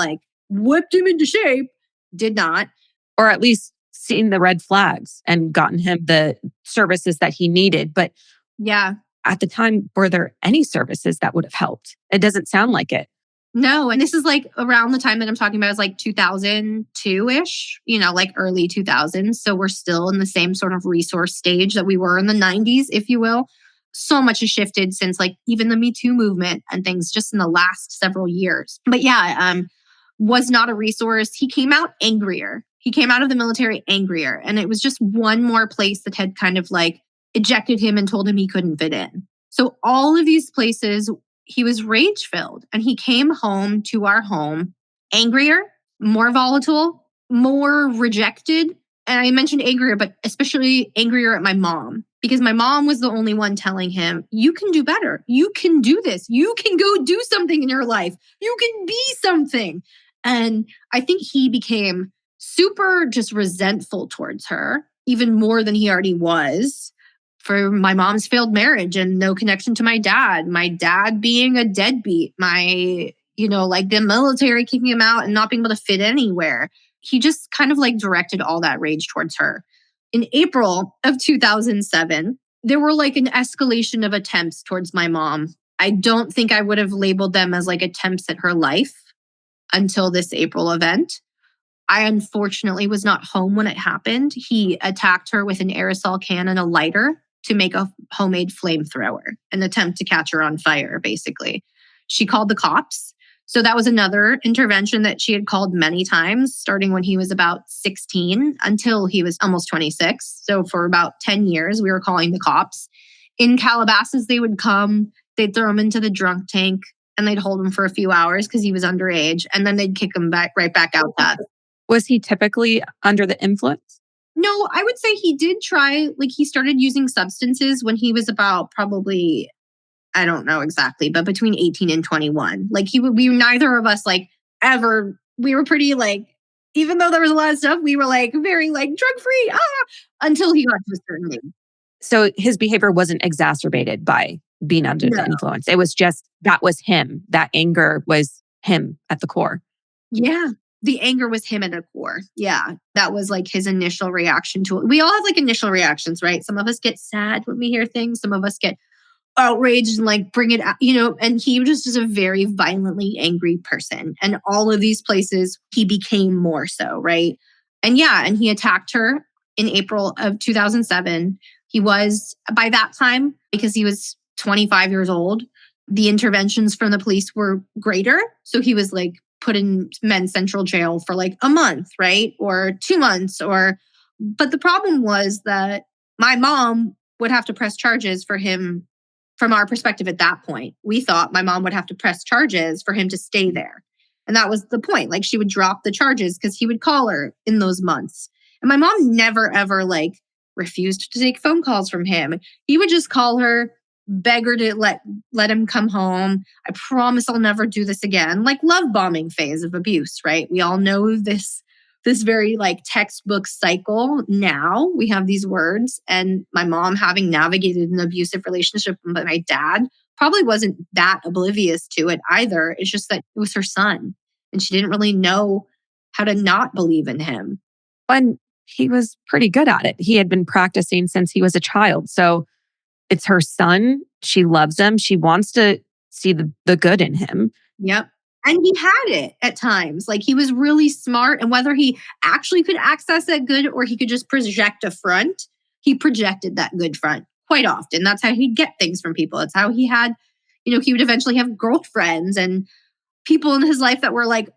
whipped him into shape, did not. Or at least seen the red flags and gotten him the services that he needed. But yeah, at the time, were there any services that would have helped? It doesn't sound like it. No. And this is around the time that I'm talking about is 2002-ish, early 2000s. So we're still in the same sort of resource stage that we were in the 90s, if you will. So much has shifted since even the Me Too movement and things just in the last several years. But yeah, was not a resource. He came out angrier. He came out of the military angrier. And it was just one more place that had kind of ejected him and told him he couldn't fit in. So all of these places, he was rage-filled. And he came home to our home angrier, more volatile, more rejected. And I mentioned angrier, but especially angrier at my mom. Because my mom was the only one telling him, you can do better. You can do this. You can go do something in your life. You can be something. And I think he became super just resentful towards her, even more than he already was, for my mom's failed marriage and no connection to my dad being a deadbeat, my like the military kicking him out and not being able to fit anywhere. He just kind of like directed all that rage towards her. In April of 2007, there were like an escalation of attempts towards my mom. I don't think I would have labeled them as like attempts at her life until this April event. I unfortunately was not home when it happened. He attacked her with an aerosol can and a lighter to make a homemade flamethrower, an attempt to catch her on fire, basically. She called the cops. So that was another intervention that she had called many times, starting when he was about 16 until he was almost 26. So for about 10 years, we were calling the cops. In Calabasas, they would come, they'd throw him into the drunk tank, and they'd hold him for a few hours because he was underage, and then they'd kick him right back out. Was he typically under the influence? No, I would say he did try, like he started using substances when he was about probably, I don't know exactly, but between 18 and 21. Like we neither of us like ever, we were pretty like, even though there was a lot of stuff, we were like very like drug free until he got to a certain age. So his behavior wasn't exacerbated by being under the influence. It was just, that was him. That anger was him at the core. Yeah. The anger was him at the core. Yeah. That was like his initial reaction to it. We all have like initial reactions, right? Some of us get sad when we hear things. Some of us get outraged and like bring it out, and he just is a very violently angry person. And all of these places, he became more so, right? And he attacked her in April of 2007. He was, by that time, because he was 25 years old, the interventions from the police were greater. So he was like put in men's central jail for like a month, right? Or 2 months, but the problem was that my mom would have to press charges for him. From our perspective at that point, we thought my mom would have to press charges for him to stay there. And that was the point. Like she would drop the charges because he would call her in those months. And my mom never, ever like refused to take phone calls from him. He would just call her, beg her to let him come home. I promise I'll never do this again. Like love bombing phase of abuse, right? We all know this very like textbook cycle. Now we have these words, and my mom, having navigated an abusive relationship with my dad, probably wasn't that oblivious to it either. It's just that it was her son, and she didn't really know how to not believe in him. And he was pretty good at it. He had been practicing since he was a child. So it's her son. She loves him. She wants to see the good in him. Yep. And he had it at times. Like he was really smart. And whether he actually could access that good or he could just project a front, he projected that good front quite often. That's how he'd get things from people. It's how he had, he would eventually have girlfriends and people in his life that were like,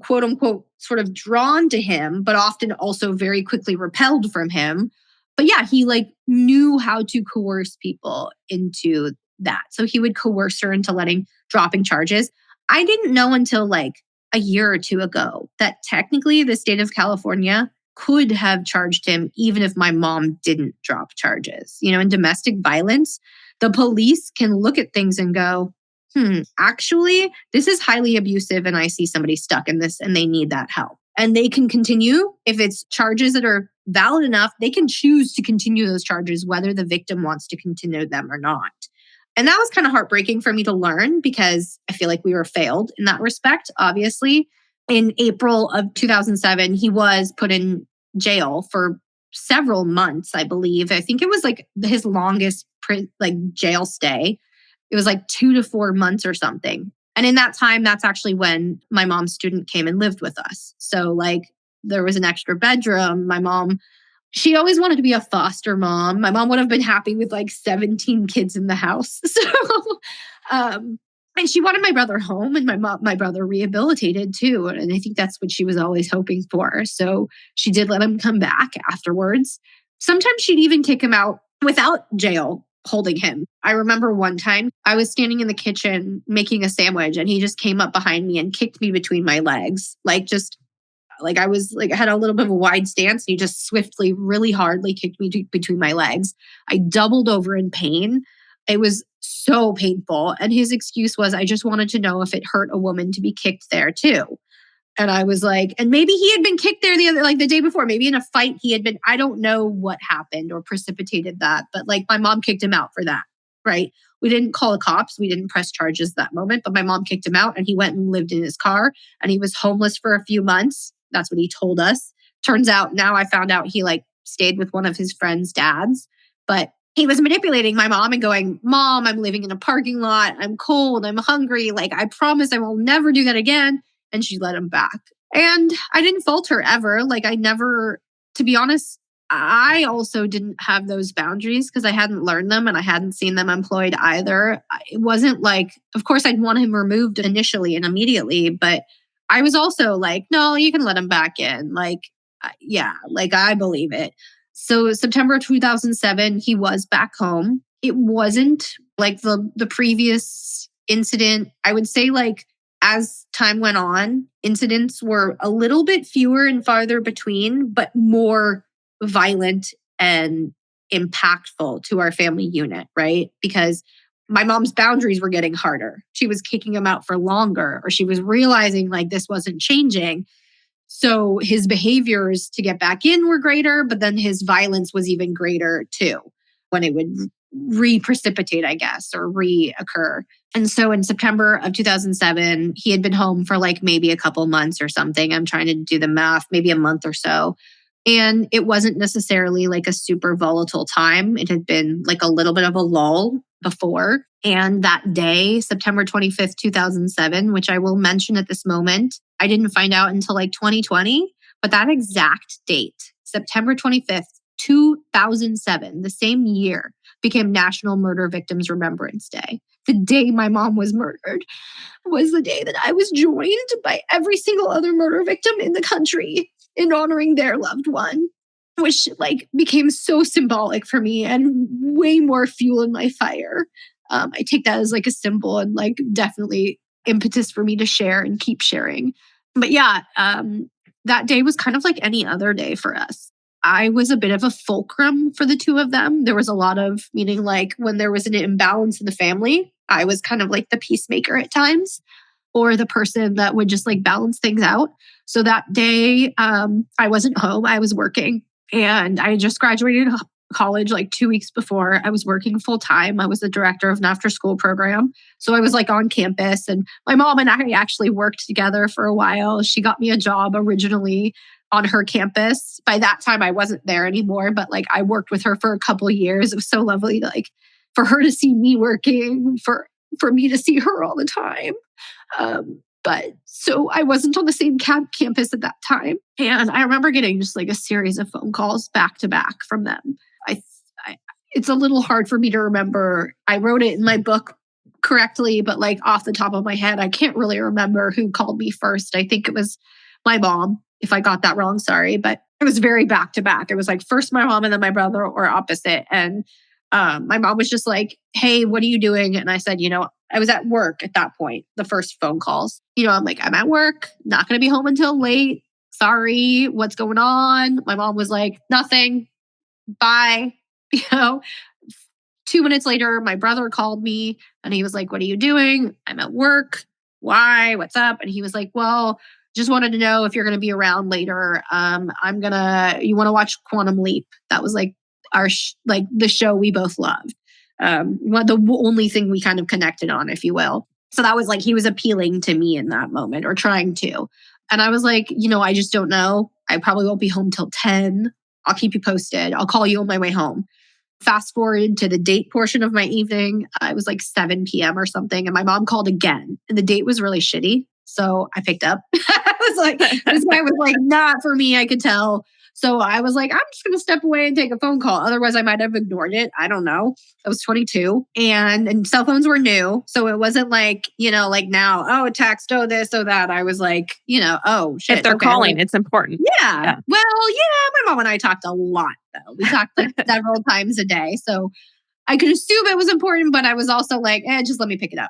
quote unquote, sort of drawn to him, but often also very quickly repelled from him. But he like knew how to coerce people into that. So he would coerce her into dropping charges. I didn't know until like a year or two ago that technically the state of California could have charged him even if my mom didn't drop charges. In domestic violence, the police can look at things and go, actually, this is highly abusive and I see somebody stuck in this and they need that help. And they can continue, if it's charges that are valid enough, they can choose to continue those charges whether the victim wants to continue them or not. And that was kind of heartbreaking for me to learn because I feel like we were failed in that respect. Obviously, in April of 2007, he was put in jail for several months, I believe. I think it was like his longest jail stay. It was like 2 to 4 months or something. And in that time, that's actually when my mom's student came and lived with us. So like there was an extra bedroom. My mom, she always wanted to be a foster mom. My mom would have been happy with like 17 kids in the house. So, and she wanted my brother home and my brother rehabilitated too. And I think that's what she was always hoping for. So she did let him come back afterwards. Sometimes she'd even kick him out without jail holding him. I remember one time I was standing in the kitchen making a sandwich and he just came up behind me and kicked me between my legs. I was like, I had a little bit of a wide stance. And he just swiftly, really hardly kicked me between my legs. I doubled over in pain. It was so painful. And his excuse was, I just wanted to know if it hurt a woman to be kicked there too. And I was like, and maybe he had been kicked there the day before, maybe in a fight he had been, I don't know what happened or precipitated that. But like my mom kicked him out for that, right? We didn't call the cops. We didn't press charges that moment, but my mom kicked him out and he went and lived in his car and he was homeless for a few months. That's what he told us. Turns out now I found out he like stayed with one of his friend's dads, but he was manipulating my mom and going, Mom, I'm living in a parking lot. I'm cold. I'm hungry. Like, I promise I will never do that again. And she let him back. And I didn't fault her ever. Like, I never, to be honest, I also didn't have those boundaries because I hadn't learned them and I hadn't seen them employed either. It wasn't like, of course, I'd want him removed initially and immediately, but I was also like, no, you can let him back in. Like, yeah, like I believe it. So September 2007, he was back home. It wasn't like the previous incident. I would say like as time went on, incidents were a little bit fewer and farther between, but more violent and impactful to our family unit, right? Because my mom's boundaries were getting harder. She was kicking him out for longer, or she was realizing like this wasn't changing. So his behaviors to get back in were greater, but then his violence was even greater too when it would re-precipitate, I guess, or reoccur. And so in September of 2007, he had been home for like maybe a couple months or something. I'm trying to do the math, maybe a month or so. And it wasn't necessarily like a super volatile time. It had been like a little bit of a lull before. And that day, September 25th, 2007, which I will mention at this moment, I didn't find out until like 2020, but that exact date, September 25th, 2007, the same year, became National Murder Victims Remembrance Day. The day my mom was murdered was the day that I was joined by every single other murder victim in the country in honoring their loved one, which like became so symbolic for me and way more fuel in my fire. I take that as like a symbol and like definitely impetus for me to share and keep sharing. But yeah, that day was kind of like any other day for us. I was a bit of a fulcrum for the two of them. There was a lot of, meaning like when there was an imbalance in the family, I was kind of like the peacemaker at times, or the person that would just like balance things out. So that day, I wasn't home. I was working and I just graduated college like 2 weeks before. I was working full time. I was the director of an after school program. So I was like on campus and my mom and I actually worked together for a while. She got me a job originally on her campus. By that time, I wasn't there anymore, but like I worked with her for a couple of years. It was so lovely to, like for her to see me working, for me to see her all the time. But so I wasn't on the same campus at that time. And I remember getting just like a series of phone calls back to back from them. It's a little hard for me to remember. I wrote it in my book correctly, but like off the top of my head, I can't really remember who called me first. I think it was my mom. If I got that wrong, sorry, but it was very back to back. It was like first my mom and then my brother, or opposite. And my mom was just like, hey, what are you doing? And I said, I was at work at that point, the first phone calls. I'm like, I'm at work, not going to be home until late. Sorry, what's going on? My mom was like, nothing, bye. 2 minutes later, my brother called me and he was like, what are you doing? I'm at work. Why? What's up? And he was like, well, just wanted to know if you're going to be around later. You want to watch Quantum Leap? That was like our, the show we both loved. The only thing we kind of connected on, if you will. So that was like, he was appealing to me in that moment, or trying to. And I was like, I just don't know. I probably won't be home till 10. I'll keep you posted. I'll call you on my way home. Fast forward to the date portion of my evening. It was like 7 p.m. or something. And my mom called again. And the date was really shitty. So I picked up. I was like, this guy was like, not for me, I could tell. So I was like, I'm just going to step away and take a phone call. Otherwise, I might have ignored it. I don't know. I was 22 and cell phones were new. So it wasn't like, like now, oh, a text, oh, this, oh, that. I was like, oh, shit. If they're calling, it's important. Yeah. Well, yeah, my mom and I talked a lot, though. We talked like several times a day. So I could assume it was important, but I was also like, just let me pick it up.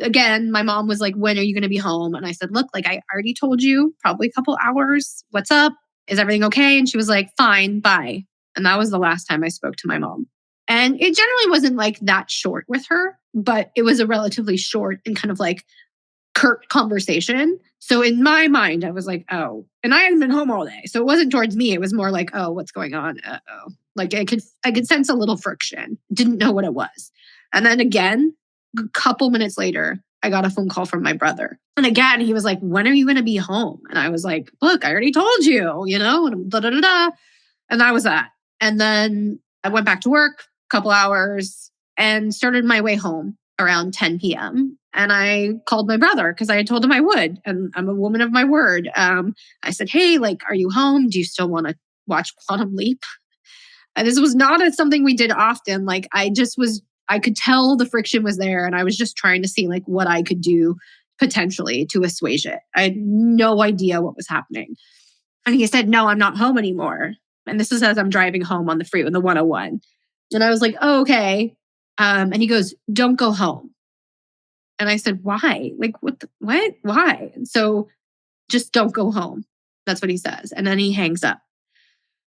Again, my mom was like, when are you going to be home? And I said, look, like I already told you, probably a couple hours. What's up? Is everything okay? And she was like, fine, bye. And that was the last time I spoke to my mom. And it generally wasn't like that short with her, but it was a relatively short and kind of like curt conversation. So in my mind, I was like, oh, and I hadn't been home all day. So it wasn't towards me. It was more like, oh, what's going on? Uh-oh. Like I could sense a little friction. Didn't know what it was. And then again, a couple minutes later, I got a phone call from my brother. And again, he was like, when are you going to be home? And I was like, look, I already told you, and da da da da. And that was that. And then I went back to work a couple hours and started my way home around 10 p.m. And I called my brother because I had told him I would. And I'm a woman of my word. I said, hey, like, are you home? Do you still want to watch Quantum Leap? And this was not something we did often. Like, I could tell the friction was there. And I was just trying to see like what I could do potentially to assuage it. I had no idea what was happening. And he said, no, I'm not home anymore. And this is as I'm driving home on the freeway, the 101. And I was like, oh, okay. And he goes, don't go home. And I said, why? Like, what? Why? And so just don't go home. That's what he says. And then he hangs up.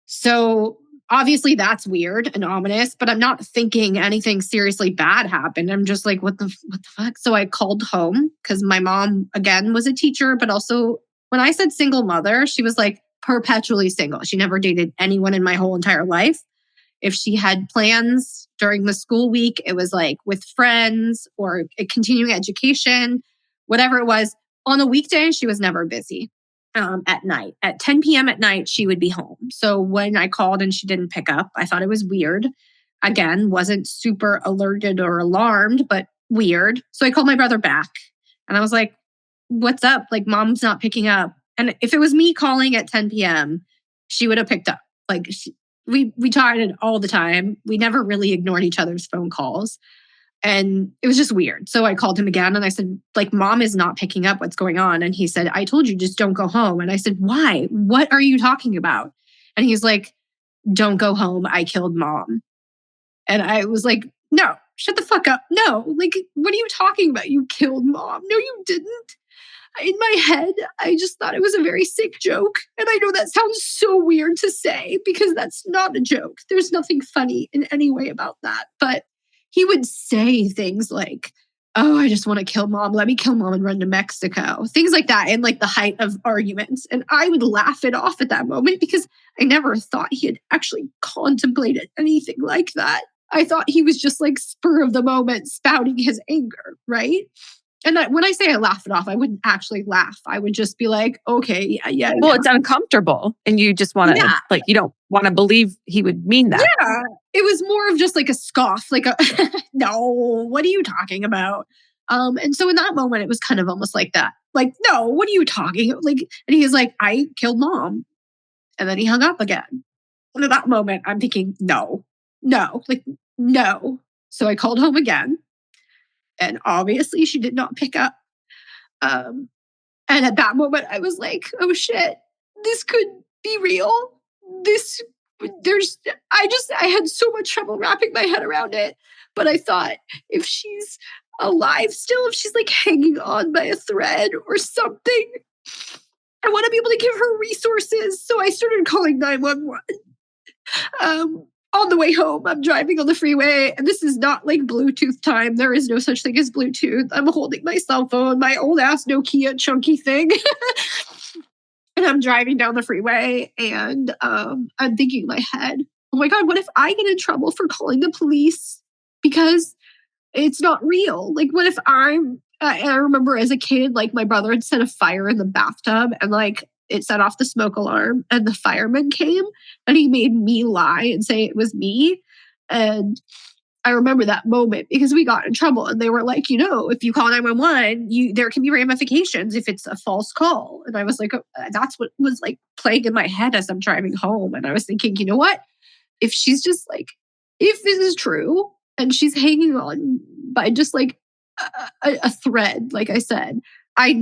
So obviously that's weird and ominous, but I'm not thinking anything seriously bad happened. I'm just like, what the fuck? So I called home because my mom, again, was a teacher, but also when I said single mother, she was like perpetually single. She never dated anyone in my whole entire life. If she had plans during the school week, it was like with friends or a continuing education, whatever it was. On a weekday, she was never busy. At night, at 10 p.m. at night, she would be home. So when I called and she didn't pick up, I thought it was weird. Again, wasn't super alerted or alarmed, but weird. So I called my brother back and I was like, what's up? Like, mom's not picking up. And if it was me calling at 10 p.m., she would have picked up. Like, we chatted all the time. We never really ignored each other's phone calls. And it was just weird. So I called him again and I said, like, mom is not picking up. What's going on? And he said, I told you, just don't go home. And I said, why? What are you talking about? And he's like, don't go home. I killed mom. And I was like, no, shut the fuck up. No, like, what are you talking about? You killed mom. No, you didn't. In my head, I just thought it was a very sick joke. And I know that sounds so weird to say because that's not a joke. There's nothing funny in any way about that. But he would say things like, oh, I just want to kill mom. Let me kill mom and run to Mexico. Things like that in like the height of arguments. And I would laugh it off at that moment because I never thought he had actually contemplated anything like that. I thought he was just like spur of the moment spouting his anger, right? And when I say I laugh it off, I wouldn't actually laugh. I would just be like, okay, yeah. Well, it's uncomfortable. And you just want to, like, you don't want to believe he would mean that. Yeah. It was more of just like a scoff, like no, what are you talking about? And so in that moment, it was kind of almost like that. Like, no, what are you talking? Like, and he was like, I killed mom. And then he hung up again. And at that moment, I'm thinking, no. So I called home again. And obviously she did not pick up. And at that moment, I was like, oh shit, this could be real. I had so much trouble wrapping my head around it. But I thought if she's alive still, if she's like hanging on by a thread or something, I want to be able to give her resources. So I started calling 911. On the way home, I'm driving on the freeway, and this is not like Bluetooth time. There is no such thing as Bluetooth. I'm holding my cell phone, my old ass Nokia chunky thing. And I'm driving down the freeway, and I'm thinking in my head, oh my God, what if I get in trouble for calling the police because it's not real? Like, what if I remember as a kid, like my brother had set a fire in the bathtub and like it set off the smoke alarm and the fireman came and he made me lie and say it was me. And I remember that moment because we got in trouble and they were like, if you call 911, there can be ramifications if it's a false call. And I was like, oh, that's what was like playing in my head as I'm driving home. And I was thinking, you know what? If she's just like, if this is true and she's hanging on by just like a thread, like I said, I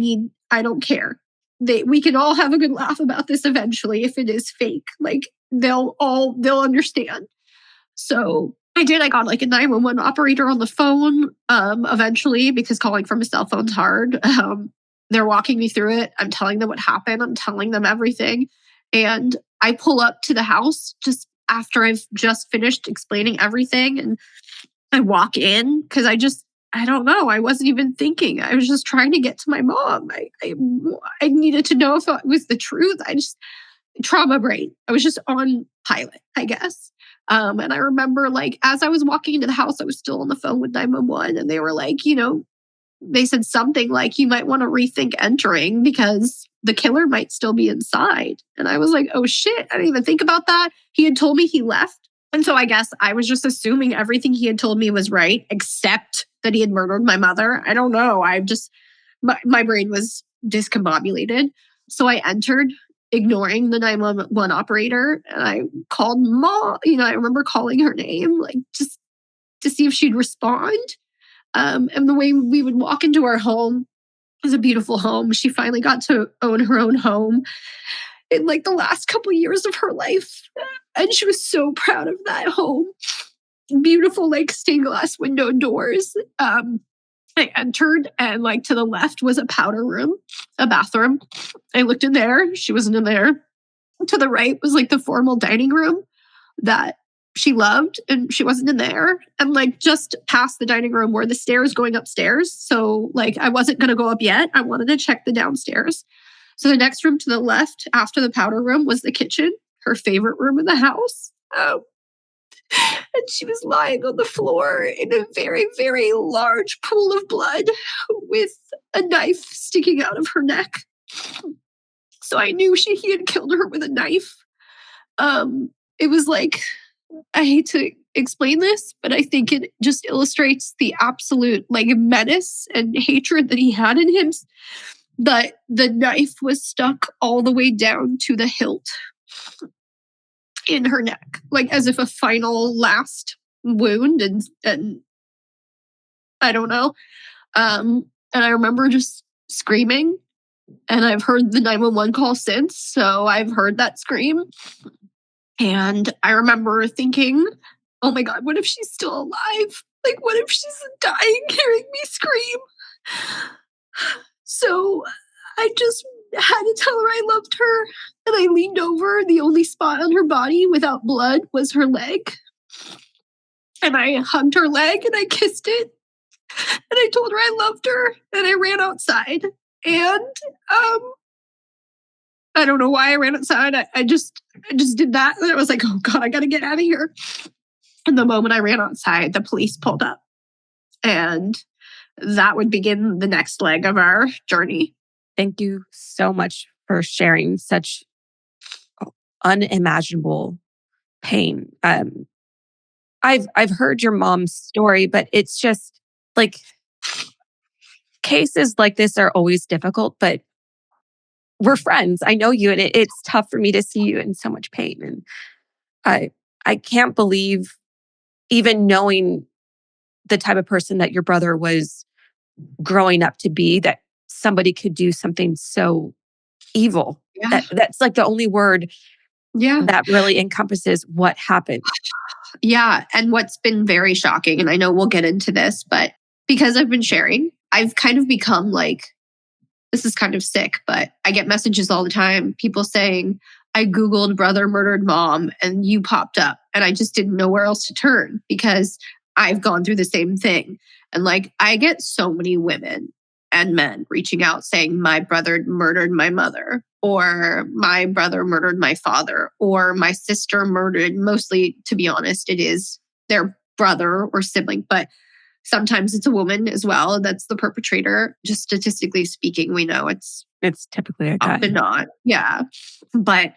don't care. We can all have a good laugh about this eventually if it is fake. Like they'll understand. So I did. I got like a 911 operator on the phone eventually because calling from a cell phone's hard. They're walking me through it. I'm telling them what happened. I'm telling them everything. And I pull up to the house just after I've just finished explaining everything. And I walk in because I don't know. I wasn't even thinking. I was just trying to get to my mom. I needed to know if it was the truth. Trauma brain. I was just on pilot, I guess. And I remember like, as I was walking into the house, I was still on the phone with 911 and they were like, they said something like, you might want to rethink entering because the killer might still be inside. And I was like, oh shit, I didn't even think about that. He had told me he left. And so I guess I was just assuming everything he had told me was right, except that he had murdered my mother. I don't know. My brain was discombobulated. So I entered, ignoring the 911 operator, and I called Mom. I remember calling her name, like just to see if she'd respond. And the way we would walk into our home was a beautiful home. She finally got to own her own home in like the last couple of years of her life. And she was so proud of that home. Beautiful, like stained glass window doors. I entered and like to the left was a powder room, a bathroom. I looked in there. She wasn't in there. To the right was like the formal dining room that she loved and she wasn't in there. And like just past the dining room were the stairs going upstairs. So like I wasn't going to go up yet. I wanted to check the downstairs. So the next room to the left after the powder room was the kitchen, her favorite room in the house. And she was lying on the floor in a very, very large pool of blood with a knife sticking out of her neck. So I knew he had killed her with a knife. It was like, I hate to explain this, but I think it just illustrates the absolute like menace and hatred that he had in him. That the knife was stuck all the way down to the hilt in her neck, like as if a final last wound. And I don't know. And I remember just screaming, and I've heard the 911 call since. So I've heard that scream. And I remember thinking, oh my God, what if she's still alive? Like, what if she's dying hearing me scream? So I just had to tell her I loved her. And I leaned over. The only spot on her body without blood was her leg. And I hugged her leg and I kissed it. And I told her I loved her. And I ran outside. And I don't know why I ran outside. I just did that. And I was like, oh God, I got to get out of here. And the moment I ran outside, the police pulled up. And that would begin the next leg of our journey. Thank you so much for sharing such unimaginable pain. I've heard your mom's story, but it's just like cases like this are always difficult, but we're friends. I know you, and it's tough for me to see you in so much pain. And I can't believe, even knowing the type of person that your brother was growing up to be, that somebody could do something so evil. Yeah. That's like the only word that really encompasses what happened. Yeah. And what's been very shocking, and I know we'll get into this, but because I've been sharing, I've kind of become like, this is kind of sick, but I get messages all the time, people saying, I Googled brother murdered mom and you popped up. And I just didn't know where else to turn because I've gone through the same thing. And like, I get so many women and men reaching out saying, my brother murdered my mother, or my brother murdered my father, or my sister murdered. Mostly, to be honest, it is their brother or sibling, but sometimes it's a woman as well that's the perpetrator. Just statistically speaking, we know it's typically a guy. Often not. Yeah. But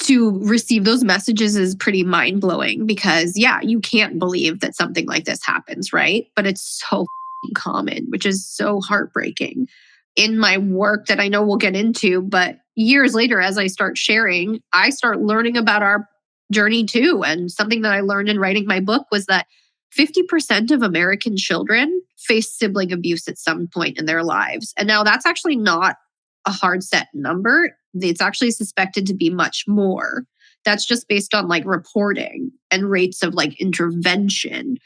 to receive those messages is pretty mind-blowing because, yeah, you can't believe that something like this happens, right? But it's so common, which is so heartbreaking. In my work that I know we'll get into, but years later, as I start sharing, I start learning about our journey too. And something that I learned in writing my book was that 50% of American children face sibling abuse at some point in their lives. And now that's actually not a hard set number. It's actually suspected to be much more. That's just based on like reporting and rates of like intervention.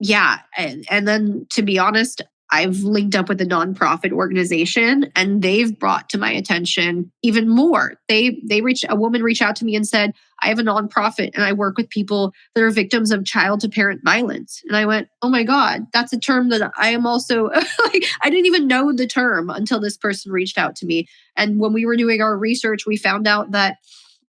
Yeah. And then to be honest, I've linked up with a nonprofit organization and they've brought to my attention even more. A woman reached out to me and said, I have a nonprofit and I work with people that are victims of child to parent violence. And I went, oh my God, that's a term that I am also, like, I didn't even know the term until this person reached out to me. And when we were doing our research, we found out that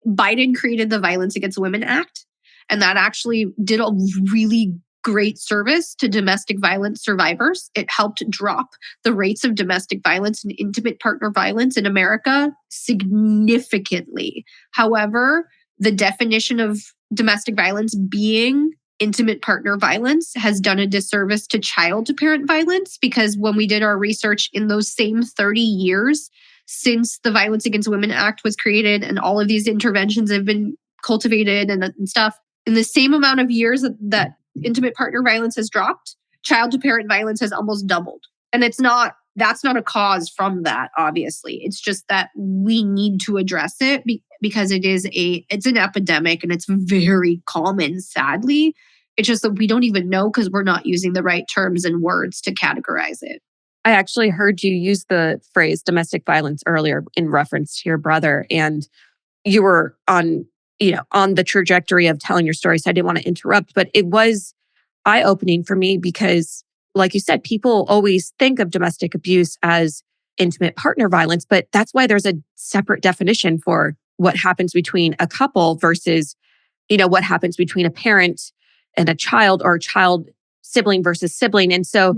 Biden created the Violence Against Women Act. And that actually did a really great service to domestic violence survivors. It helped drop the rates of domestic violence and intimate partner violence in America significantly. However, the definition of domestic violence being intimate partner violence has done a disservice to child-to-parent violence, because when we did our research in those same 30 years since the Violence Against Women Act was created and all of these interventions have been cultivated and stuff, in the same amount of years that intimate partner violence has dropped, child-to-parent violence has almost doubled. And that's not a cause from that, obviously. It's just that we need to address it because it's an epidemic and it's very common, sadly. It's just that we don't even know because we're not using the right terms and words to categorize it. I actually heard you use the phrase domestic violence earlier in reference to your brother, and you were on the trajectory of telling your story, so I didn't want to interrupt, but it was eye-opening for me because, like you said, people always think of domestic abuse as intimate partner violence, but that's why there's a separate definition for what happens between a couple versus, what happens between a parent and a child, or a child sibling versus sibling. And so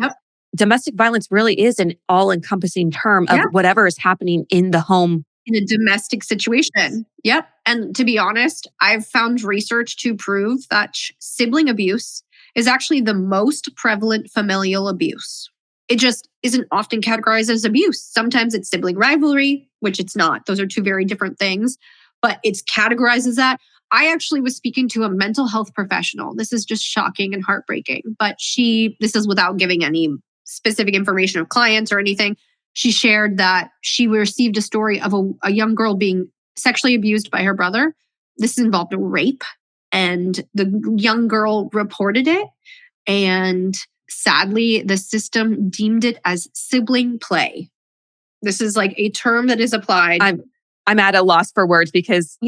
domestic violence really is an all-encompassing term of whatever is happening in the home. In a domestic situation. Yep. And to be honest, I've found research to prove that sibling abuse is actually the most prevalent familial abuse. It just isn't often categorized as abuse. Sometimes it's sibling rivalry, which it's not. Those are two very different things, but it's categorized as that. I actually was speaking to a mental health professional. This is just shocking and heartbreaking, but this is without giving any specific information of clients or anything. She shared that she received a story of a young girl being sexually abused by her brother. This involved a rape, and the young girl reported it. And sadly, the system deemed it as sibling play. This is like a term that is applied. I'm at a loss for words because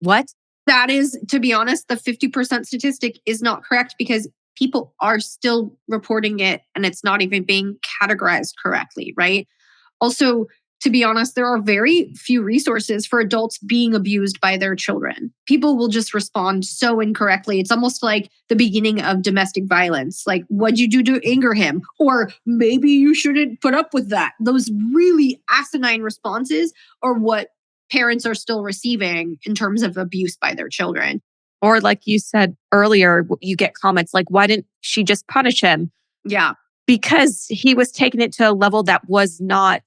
what? That is, to be honest, the 50% statistic is not correct because people are still reporting it and it's not even being categorized correctly, right? Also, to be honest, there are very few resources for adults being abused by their children. People will just respond so incorrectly. It's almost like the beginning of domestic violence. Like, what'd you do to anger him? Or maybe you shouldn't put up with that. Those really asinine responses are what parents are still receiving in terms of abuse by their children. Or like you said earlier, you get comments like, why didn't she just punish him? Yeah. Because he was taking it to a level that was not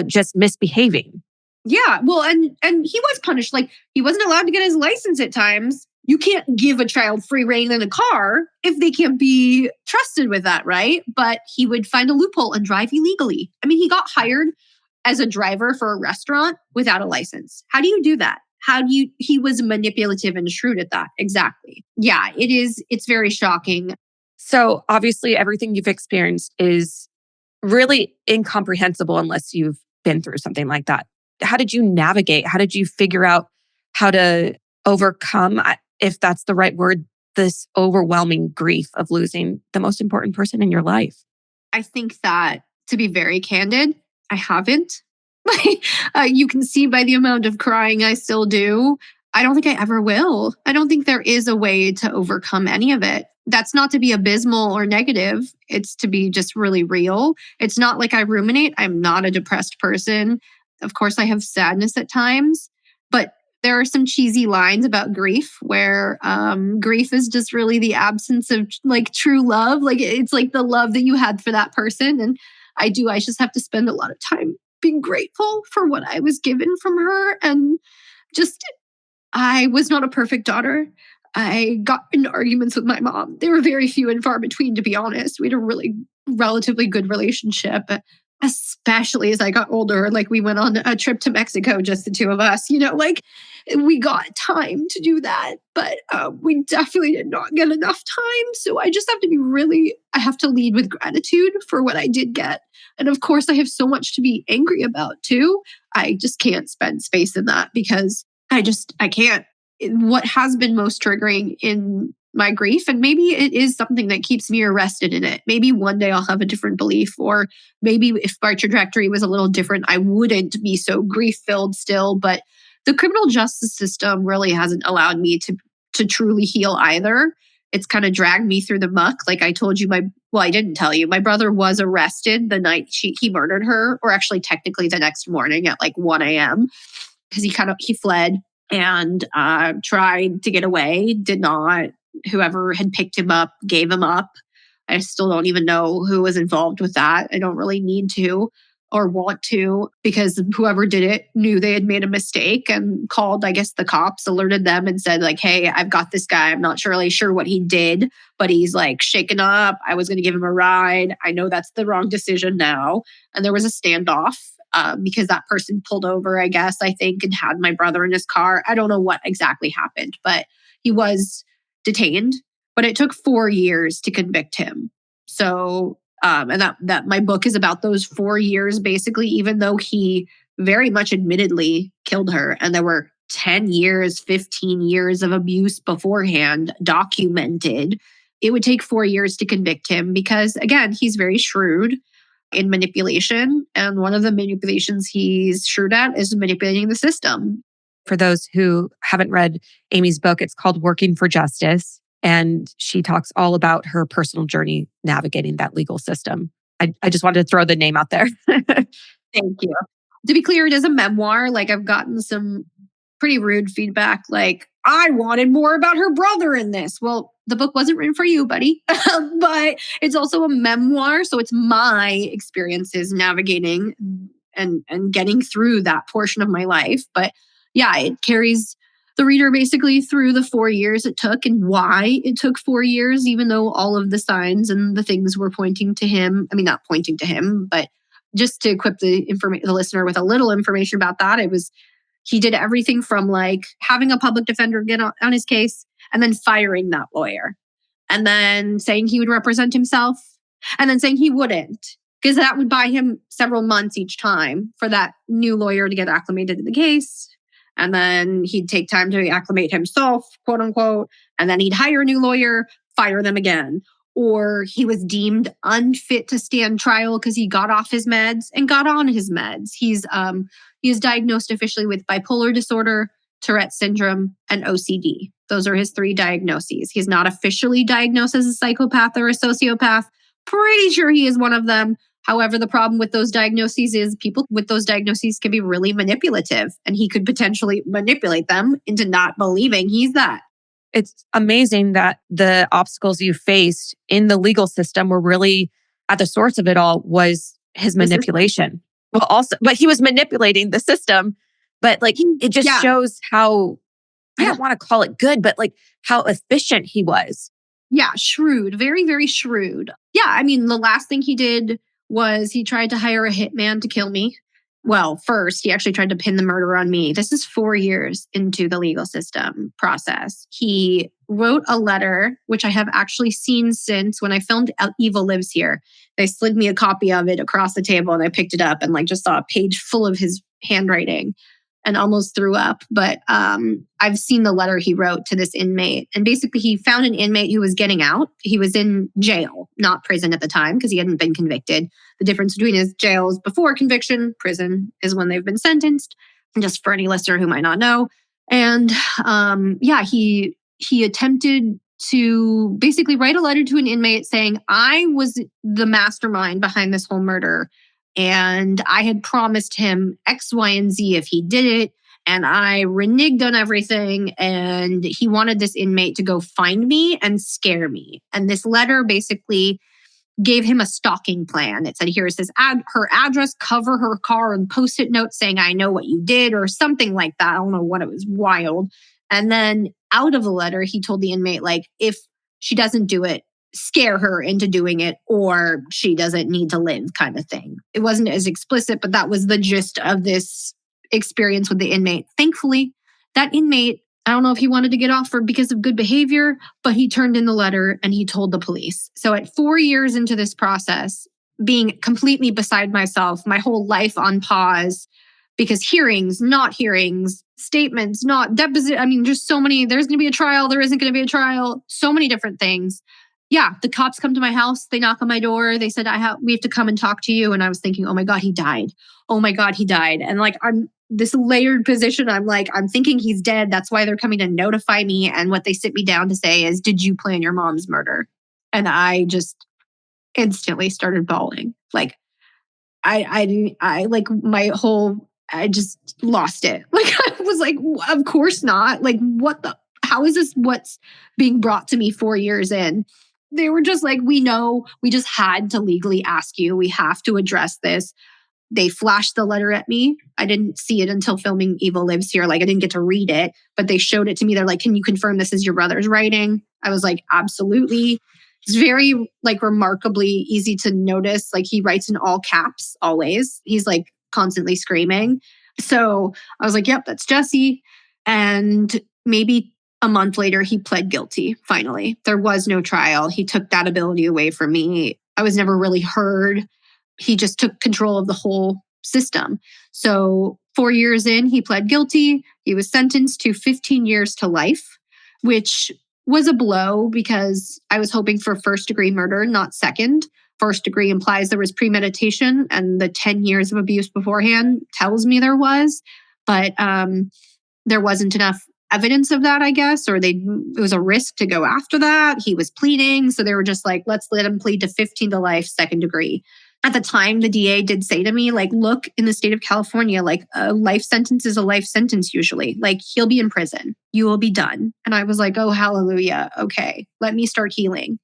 just misbehaving. Yeah. Well, and he was punished. Like, he wasn't allowed to get his license at times. You can't give a child free rein in a car if they can't be trusted with that, right? But he would find a loophole and drive illegally. I mean, he got hired as a driver for a restaurant without a license. How do you do that? He was manipulative and shrewd at that. Exactly. Yeah, it's very shocking. So obviously everything you've experienced is really incomprehensible unless you've been through something like that. How did you navigate? How did you figure out how to overcome, if that's the right word, this overwhelming grief of losing the most important person in your life? I think that, to be very candid, I haven't. You can see by the amount of crying I still do. I don't think I ever will. I don't think there is a way to overcome any of it. That's not to be abysmal or negative. It's to be just really real. It's not like I ruminate. I'm not a depressed person. Of course, I have sadness at times, but there are some cheesy lines about grief where grief is just really the absence of like true love. Like, it's like the love that you had for that person. And I just have to spend a lot of time being grateful for what I was given from her. And just, I was not a perfect daughter. I got into arguments with my mom. They were very few and far between, to be honest. We had a really relatively good relationship, especially as I got older. Like, we went on a trip to Mexico, just the two of us, like we got time to do that, but we definitely did not get enough time. So I just have to I have to lead with gratitude for what I did get. And of course, I have so much to be angry about too. I just can't spend space in that because I can't. What has been most triggering in my grief, and maybe it is something that keeps me arrested in it. Maybe one day I'll have a different belief, or maybe if my trajectory was a little different, I wouldn't be so grief-filled still. But The criminal justice system really hasn't allowed me to truly heal either. It's kind of dragged me through the muck. Like I told you, I didn't tell you. My brother was arrested the night he murdered her, or actually technically the next morning at like 1 a.m. because he fled and tried to get away, did not. Whoever had picked him up gave him up. I still don't even know who was involved with that. I don't really need to or want to, because whoever did it knew they had made a mistake and called, I guess, the cops, alerted them and said like, hey, I've got this guy. I'm not really sure what he did, but he's like shaken up. I was going to give him a ride. I know that's the wrong decision now. And there was a standoff because that person pulled over, I guess, I think, and had my brother in his car. I don't know what exactly happened, but he was detained. But it took 4 years to convict him. So and that my book is about those 4 years, basically, even though he very much admittedly killed her. And there were 10 years, 15 years of abuse beforehand documented. It would take 4 years to convict him because, again, he's very shrewd in manipulation. And one of the manipulations he's shrewd at is manipulating the system. For those who haven't read Amy's book, it's called Working for Justice. And she talks all about her personal journey navigating that legal system. I just wanted to throw the name out there. Thank you. To be clear, it is a memoir. Like I've gotten some pretty rude feedback, like, I wanted more about her brother in this. Well, the book wasn't written for you, buddy. But it's also a memoir. So it's my experiences navigating and getting through that portion of my life. But yeah, it carries the reader basically through the 4 years it took and why it took 4 years, even though all of the signs and the things were pointing to him. I mean, not pointing to him, but just to equip the listener with a little information about that, he did everything from like having a public defender get on his case and then firing that lawyer and then saying he would represent himself and then saying he wouldn't, because that would buy him several months each time for that new lawyer to get acclimated to the case. And then he'd take time to acclimate himself, quote unquote. And then he'd hire a new lawyer, fire them again. Or he was deemed unfit to stand trial because he got off his meds and got on his meds. He is diagnosed officially with bipolar disorder, Tourette syndrome, and OCD. Those are his 3 diagnoses. He's not officially diagnosed as a psychopath or a sociopath. Pretty sure he is one of them. However, the problem with those diagnoses is people with those diagnoses can be really manipulative, and he could potentially manipulate them into not believing he's that. It's amazing that the obstacles you faced in the legal system were really at the source of it all was his manipulation. Well, also, but he was manipulating the system, but like it just shows how, I don't want to call it good, but like how efficient he was. Yeah, shrewd, very, very shrewd. Yeah, I mean, the last thing he did was he tried to hire a hitman to kill me. Well, first, he actually tried to pin the murder on me. This is 4 years into the legal system process. He wrote a letter, which I have actually seen since when I filmed Evil Lives Here. They slid me a copy of it across the table and I picked it up and like just saw a page full of his handwriting and almost threw up. But I've seen the letter he wrote to this inmate. And basically he found an inmate who was getting out. He was in jail, not prison at the time because he hadn't been convicted. The difference between his jail is before conviction, prison is when they've been sentenced, just for any listener who might not know. And he attempted to basically write a letter to an inmate saying, I was the mastermind behind this whole murder. And I had promised him X, Y, and Z if he did it. And I reneged on everything. And he wanted this inmate to go find me and scare me. And this letter basically gave him a stalking plan. It said, here's her address, cover her car, and post-it notes saying, I know what you did, or something like that. I don't know what, it was wild. And then out of the letter, he told the inmate, like, if she doesn't do it, scare her into doing it, or she doesn't need to live, kind of thing. It wasn't as explicit, but that was the gist of this experience with the inmate. Thankfully, that inmate, I don't know if he wanted to get off because of good behavior, but he turned in the letter and he told the police. So at 4 years into this process, being completely beside myself, my whole life on pause, because hearings, not hearings, statements, not deposit. I mean, just so many, there's going to be a trial, there isn't going to be a trial, so many different things. Yeah, the cops come to my house, they knock on my door, they said, we have to come and talk to you. And I was thinking, oh my God, he died. Oh my God, he died. And like, this layered position. I'm like, I'm thinking he's dead. That's why they're coming to notify me. And what they sit me down to say is, did you plan your mom's murder? And I just instantly started bawling. Like, I just lost it. Like, I was like, of course not. Like, how is this what's being brought to me 4 years in? They were just like, we know, we just had to legally ask you. We have to address this. They flashed the letter at me. I didn't see it until filming Evil Lives Here. Like, I didn't get to read it, but they showed it to me. They're like, can you confirm this is your brother's writing? I was like, absolutely. It's very like remarkably easy to notice. Like, he writes in all caps always. He's like constantly screaming. So I was like, yep, that's Jesse. And maybe a month later, he pled guilty. Finally, there was no trial. He took that ability away from me. I was never really heard. He just took control of the whole system. So 4 years in, he pled guilty. He was sentenced to 15 years to life, which was a blow because I was hoping for first-degree murder, not second. First degree implies there was premeditation, and the 10 years of abuse beforehand tells me there was. But there wasn't enough evidence of that, I guess, or it was a risk to go after that. He was pleading. So they were just like, let's let him plead to 15 to life, second degree. At the time, the DA did say to me, like, look, in the state of California, like, a life sentence is a life sentence usually. Like, he'll be in prison. You will be done. And I was like, oh, hallelujah. Okay, let me start healing.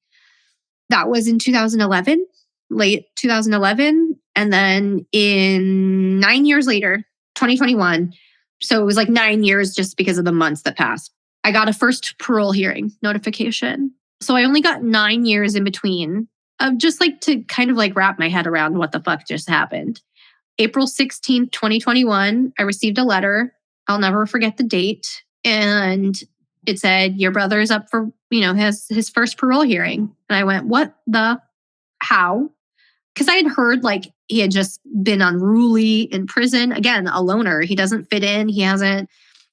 That was in 2011, late 2011. And then in 9 years later, 2021, so it was like 9 years just because of the months that passed, I got a first parole hearing notification. So I only got 9 years in between. Just like to kind of like wrap my head around what the fuck just happened. April 16th, 2021, I received a letter. I'll never forget the date. And it said, your brother is up for, his first parole hearing. And I went, how? Because I had heard like he had just been unruly in prison. Again, a loner. He doesn't fit in. He doesn't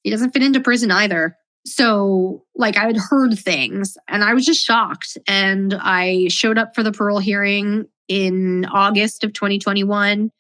fit into prison either. So like I had heard things and I was just shocked. And I showed up for the parole hearing in August of 2021.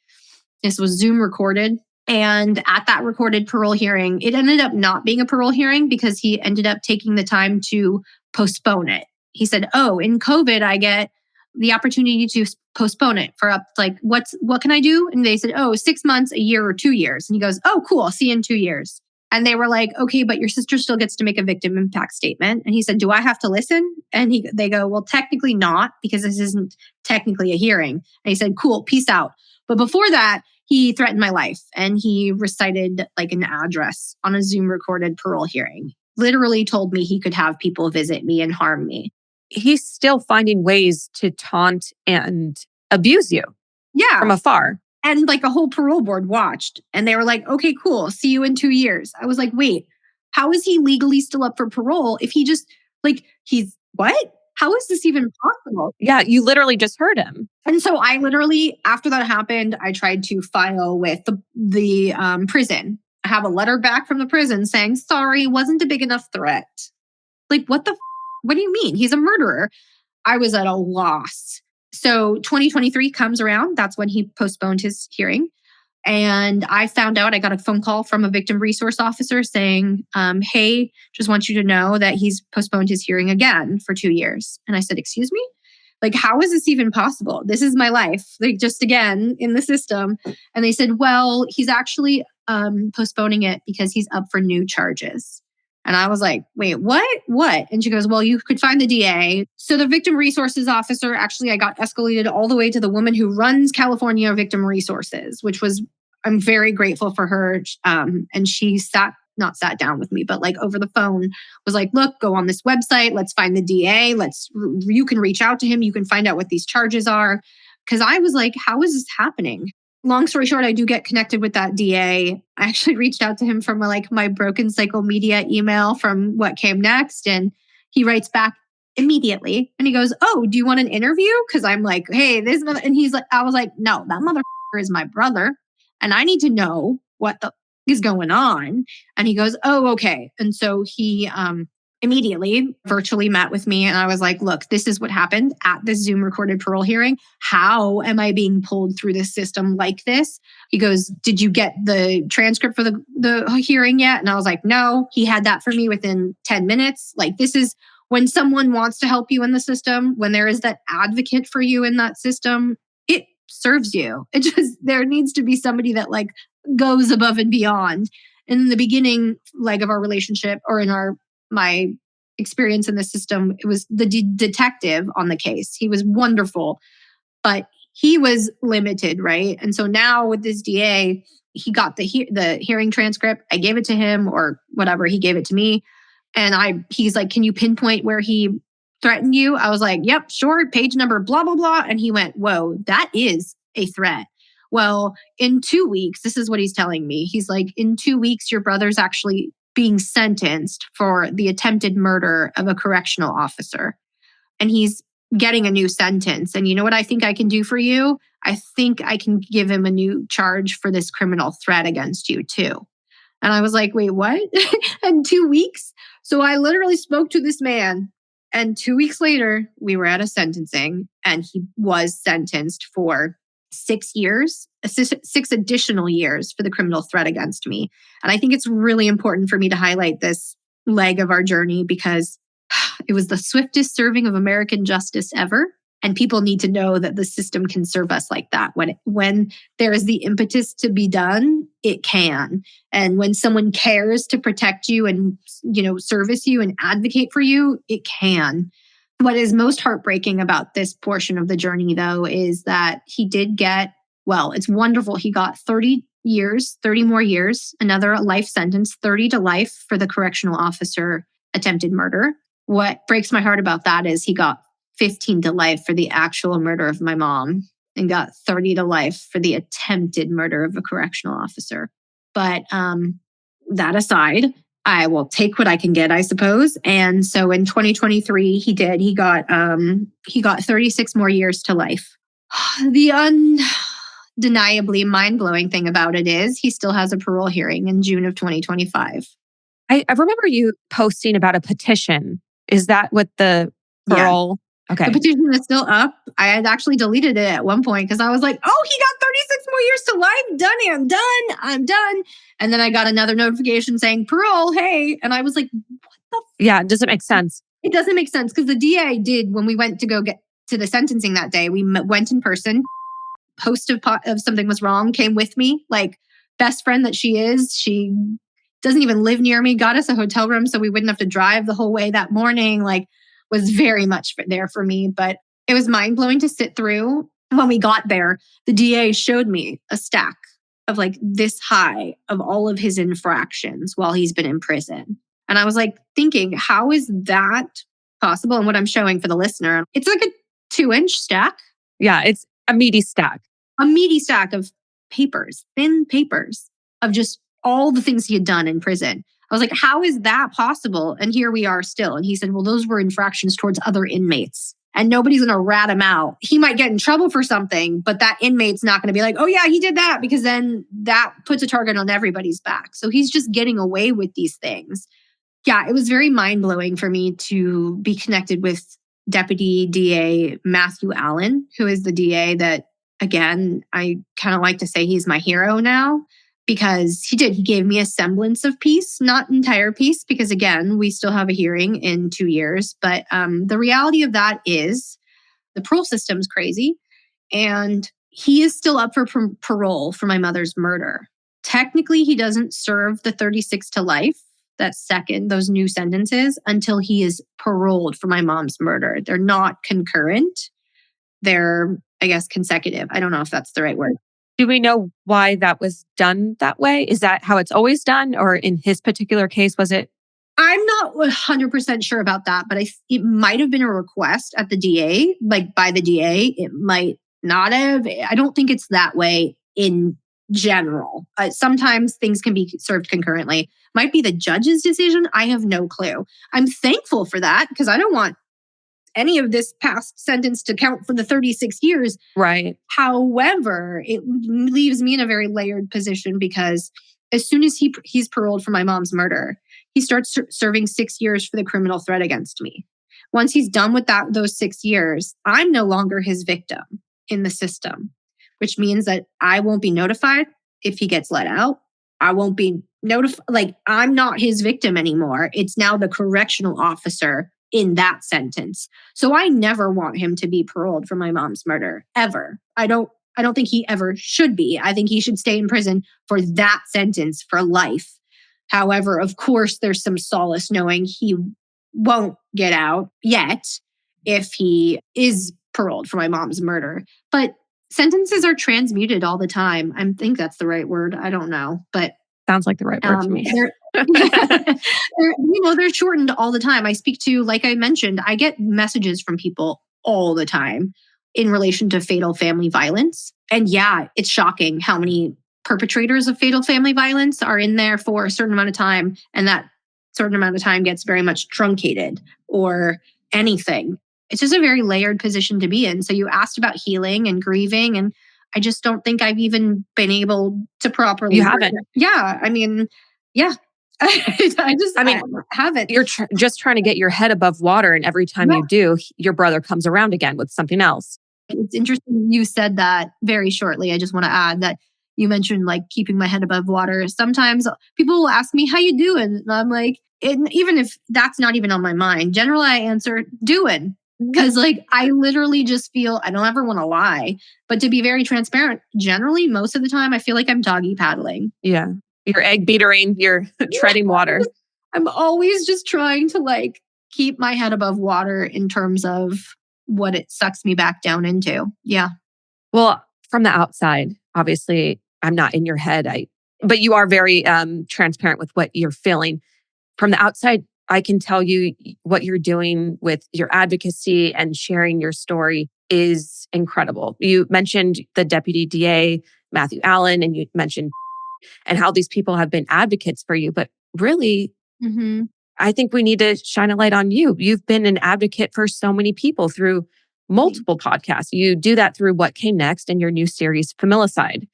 This was Zoom recorded. And at that recorded parole hearing, it ended up not being a parole hearing because he ended up taking the time to postpone it. He said, oh, in COVID, I get the opportunity to postpone it for up like, what can I do? And they said, oh, 6 months, a year, or 2 years. And he goes, oh, cool. I'll see you in 2 years. And they were like, okay, but your sister still gets to make a victim impact statement. And he said, do I have to listen? And they go, well, technically not, because this isn't technically a hearing. And he said, cool, peace out. But before that, he threatened my life and he recited like an address on a Zoom recorded parole hearing. Literally told me he could have people visit me and harm me. He's still finding ways to taunt and abuse you. Yeah. From afar. And like a whole parole board watched and they were like, okay, cool. See you in 2 years. I was like, wait, how is he legally still up for parole if he just like, he's what? How is this even possible? Yeah, you literally just heard him. And so I literally, after that happened, I tried to file with the prison. I have a letter back from the prison saying, sorry, wasn't a big enough threat. Like, what do you mean? He's a murderer. I was at a loss. So 2023 comes around. That's when he postponed his hearing. And I found out, I got a phone call from a victim resource officer saying, hey, just want you to know that he's postponed his hearing again for 2 years. And I said, excuse me? Like, how is this even possible? This is my life, like just again in the system. And they said, well, he's actually postponing it because he's up for new charges. And I was like, wait, what? And she goes, well, you could find the DA. So the victim resources officer, actually, I got escalated all the way to the woman who runs California Victim Resources, which was, I'm very grateful for her. And she not sat down with me, but like over the phone was like, look, go on this website. Let's find the DA. You can reach out to him. You can find out what these charges are. Cause I was like, how is this happening? Long story short, I do get connected with that DA. I actually reached out to him from my Broken Cycle Media email from What Came Next. And he writes back immediately. And he goes, oh, do you want an interview? Because I'm like, hey, this mother. And he's like, I was like, no, that motherfucker is my brother. And I need to know what the is going on. And he goes, oh, okay. And so he immediately virtually met with me. And I was like, look, this is what happened at this Zoom recorded parole hearing. How am I being pulled through this system like this? He goes, did you get the transcript for the hearing yet? And I was like, no. He had that for me within 10 minutes. Like, this is when someone wants to help you in the system, when there is that advocate for you in that system, it serves you. It just, there needs to be somebody that like goes above and beyond. In the beginning leg of our relationship, or in my experience in the system, it was the detective on the case. He was wonderful, but he was limited, right? And so now with this DA, he got the hearing transcript. I gave it to him, or whatever, he gave it to me. And he's like, can you pinpoint where he threatened you? I was like, yep, sure, page number, blah, blah, blah. And he went, whoa, that is a threat. Well, in 2 weeks, this is what he's telling me. He's like, in 2 weeks, your brother's actually being sentenced for the attempted murder of a correctional officer. And he's getting a new sentence. And you know what I think I can do for you? I think I can give him a new charge for this criminal threat against you too. And I was like, wait, what? In 2 weeks? So I literally spoke to this man. And 2 weeks later, we were at a sentencing, and he was sentenced for 6 years, 6 additional years for the criminal threat against me. And I think it's really important for me to highlight this leg of our journey, because it was the swiftest serving of American justice ever. And people need to know that the system can serve us like that. When there is the impetus to be done, it can. And when someone cares to protect you and, service you and advocate for you, it can. What is most heartbreaking about this portion of the journey, though, is that he did get, well, it's wonderful. He got 30 more years, another life sentence, 30 to life for the correctional officer attempted murder. What breaks my heart about that is he got 15 to life for the actual murder of my mom and got 30 to life for the attempted murder of a correctional officer. But that aside, I will take what I can get, I suppose. And so in 2023, he got 36 more years to life. The undeniably mind-blowing thing about it is he still has a parole hearing in June of 2025. I remember you posting about a petition. Is that what the parole? Yeah. Okay. The petition is still up. I had actually deleted it at one point because I was like, oh, he got 36 more years to life. I'm done. And then I got another notification saying parole, hey. And I was like, what the? Yeah, it doesn't make sense. It doesn't make sense because the DA did, when we went to go get to the sentencing that day, we went in person. Post of something was wrong came with me. Like, best friend that she is, she doesn't even live near me, got us a hotel room so we wouldn't have to drive the whole way that morning. Like, was very much there for me. But it was mind-blowing to sit through. When we got there, the DA showed me a stack of like this high of all of his infractions while he's been in prison. And I was like thinking, how is that possible? And what I'm showing for the listener, it's like a 2-inch stack. Yeah, it's a meaty stack. A meaty stack of papers, thin papers of just all the things he had done in prison. I was like, how is that possible? And here we are still. And he said, well, those were infractions towards other inmates. And nobody's going to rat him out. He might get in trouble for something, but that inmate's not going to be like, oh yeah, he did that, because then that puts a target on everybody's back. So he's just getting away with these things. Yeah, it was very mind-blowing for me to be connected with Deputy DA Matthew Allen, who is the DA that, again, I kind of like to say he's my hero now. Because he gave me a semblance of peace, not entire peace, because again, we still have a hearing in 2 years. But the reality of that is the parole system's crazy. And he is still up for parole for my mother's murder. Technically, he doesn't serve the 36 to life, those new sentences, until he is paroled for my mom's murder. They're not concurrent. They're, I guess, consecutive. I don't know if that's the right word. Do we know why that was done that way? Is that how it's always done? Or in his particular case, was it? I'm not 100% sure about that, but it might have been a request at the DA, like by the DA. It might not have. I don't think it's that way in general. Sometimes things can be served concurrently. Might be the judge's decision. I have no clue. I'm thankful for that because I don't want any of this past sentence to count for the 36 years. Right. However, it leaves me in a very layered position because As soon as he's paroled for my mom's murder, he starts serving 6 years for the criminal threat against me. Once he's done with those 6 years, I'm no longer his victim in the system, which means that I won't be notified if he gets let out. I won't be notified. Like, I'm not his victim anymore. It's now the correctional officer in that sentence. So I never want him to be paroled for my mom's murder, ever. I don't think he ever should be. I think he should stay in prison for that sentence for life. However, of course, there's some solace knowing he won't get out yet if he is paroled for my mom's murder. But sentences are transmuted all the time. I think that's the right word. I don't know, but sounds like the right word to me. They're shortened all the time. I speak to, like I mentioned, I get messages from people all the time in relation to fatal family violence. And yeah, it's shocking how many perpetrators of fatal family violence are in there for a certain amount of time. And that certain amount of time gets very much truncated or anything. It's just a very layered position to be in. So you asked about healing and grieving, and I just don't think I've even been able to properly. You haven't? Yeah. I mean, yeah. I haven't. You're just trying to get your head above water. And every time you do, your brother comes around again with something else. It's interesting you said that very shortly. I just want to add that you mentioned like keeping my head above water. Sometimes people will ask me, how you doing? And I'm like, even if that's not even on my mind, generally I answer doing. Because like I literally just feel, I don't ever want to lie, but to be very transparent, generally most of the time I feel like I'm doggy paddling. Yeah. You're egg beatering, you're treading water. I'm always just trying to like keep my head above water in terms of what it sucks me back down into. Yeah. Well, from the outside, obviously I'm not in your head, but you are very transparent with what you're feeling. From the outside, I can tell you what you're doing with your advocacy and sharing your story is incredible. You mentioned the Deputy DA, Matthew Allen, and you mentioned and how these people have been advocates for you. But really, I think we need to shine a light on you. You've been an advocate for so many people through multiple podcasts. You do that through What Came Next and your new series, Familicide.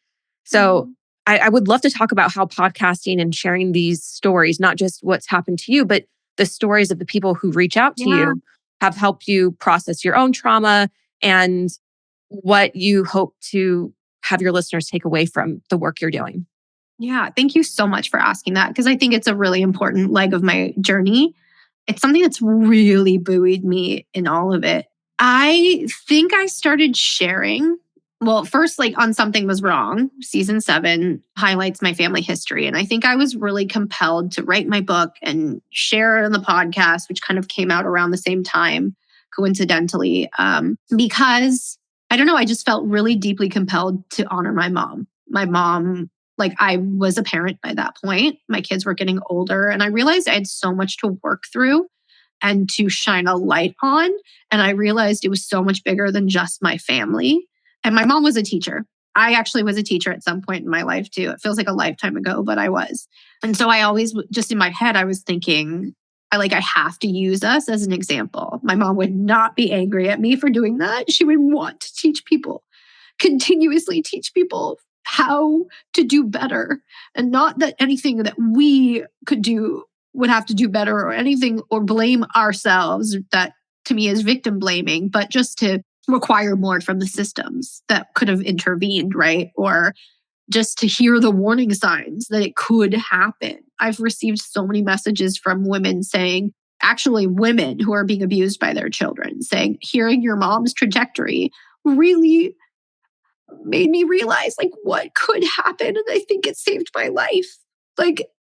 So I would love to talk about how podcasting and sharing these stories, not just what's happened to you, but the stories of the people who reach out to you have helped you process your own trauma and what you hope to have your listeners take away from the work you're doing. Yeah, thank you so much for asking that, because I think it's a really important leg of my journey. It's something that's really buoyed me in all of it. I think I started sharing, well, first, like on Something Was Wrong, season 7 highlights my family history. And I think I was really compelled to write my book and share it on the podcast, which kind of came out around the same time, coincidentally, because I don't know, I just felt really deeply compelled to honor my mom. My mom, like I was a parent by that point. My kids were getting older and I realized I had so much to work through and to shine a light on. And I realized it was so much bigger than just my family. And my mom was a teacher. I actually was a teacher at some point in my life too. It feels like a lifetime ago, but I was. And so I always, just in my head, I was thinking, I have to use us as an example. My mom would not be angry at me for doing that. She would want to teach people, continuously teach people how to do better, and not that anything that we could do would have to do better or anything, or blame ourselves. That to me is victim blaming, but just to require more from the systems that could have intervened, right? Or just to hear the warning signs that it could happen. I've received so many messages from women saying, actually women who are being abused by their children, saying, hearing your mom's trajectory really made me realize what could happen. And I think it saved my life.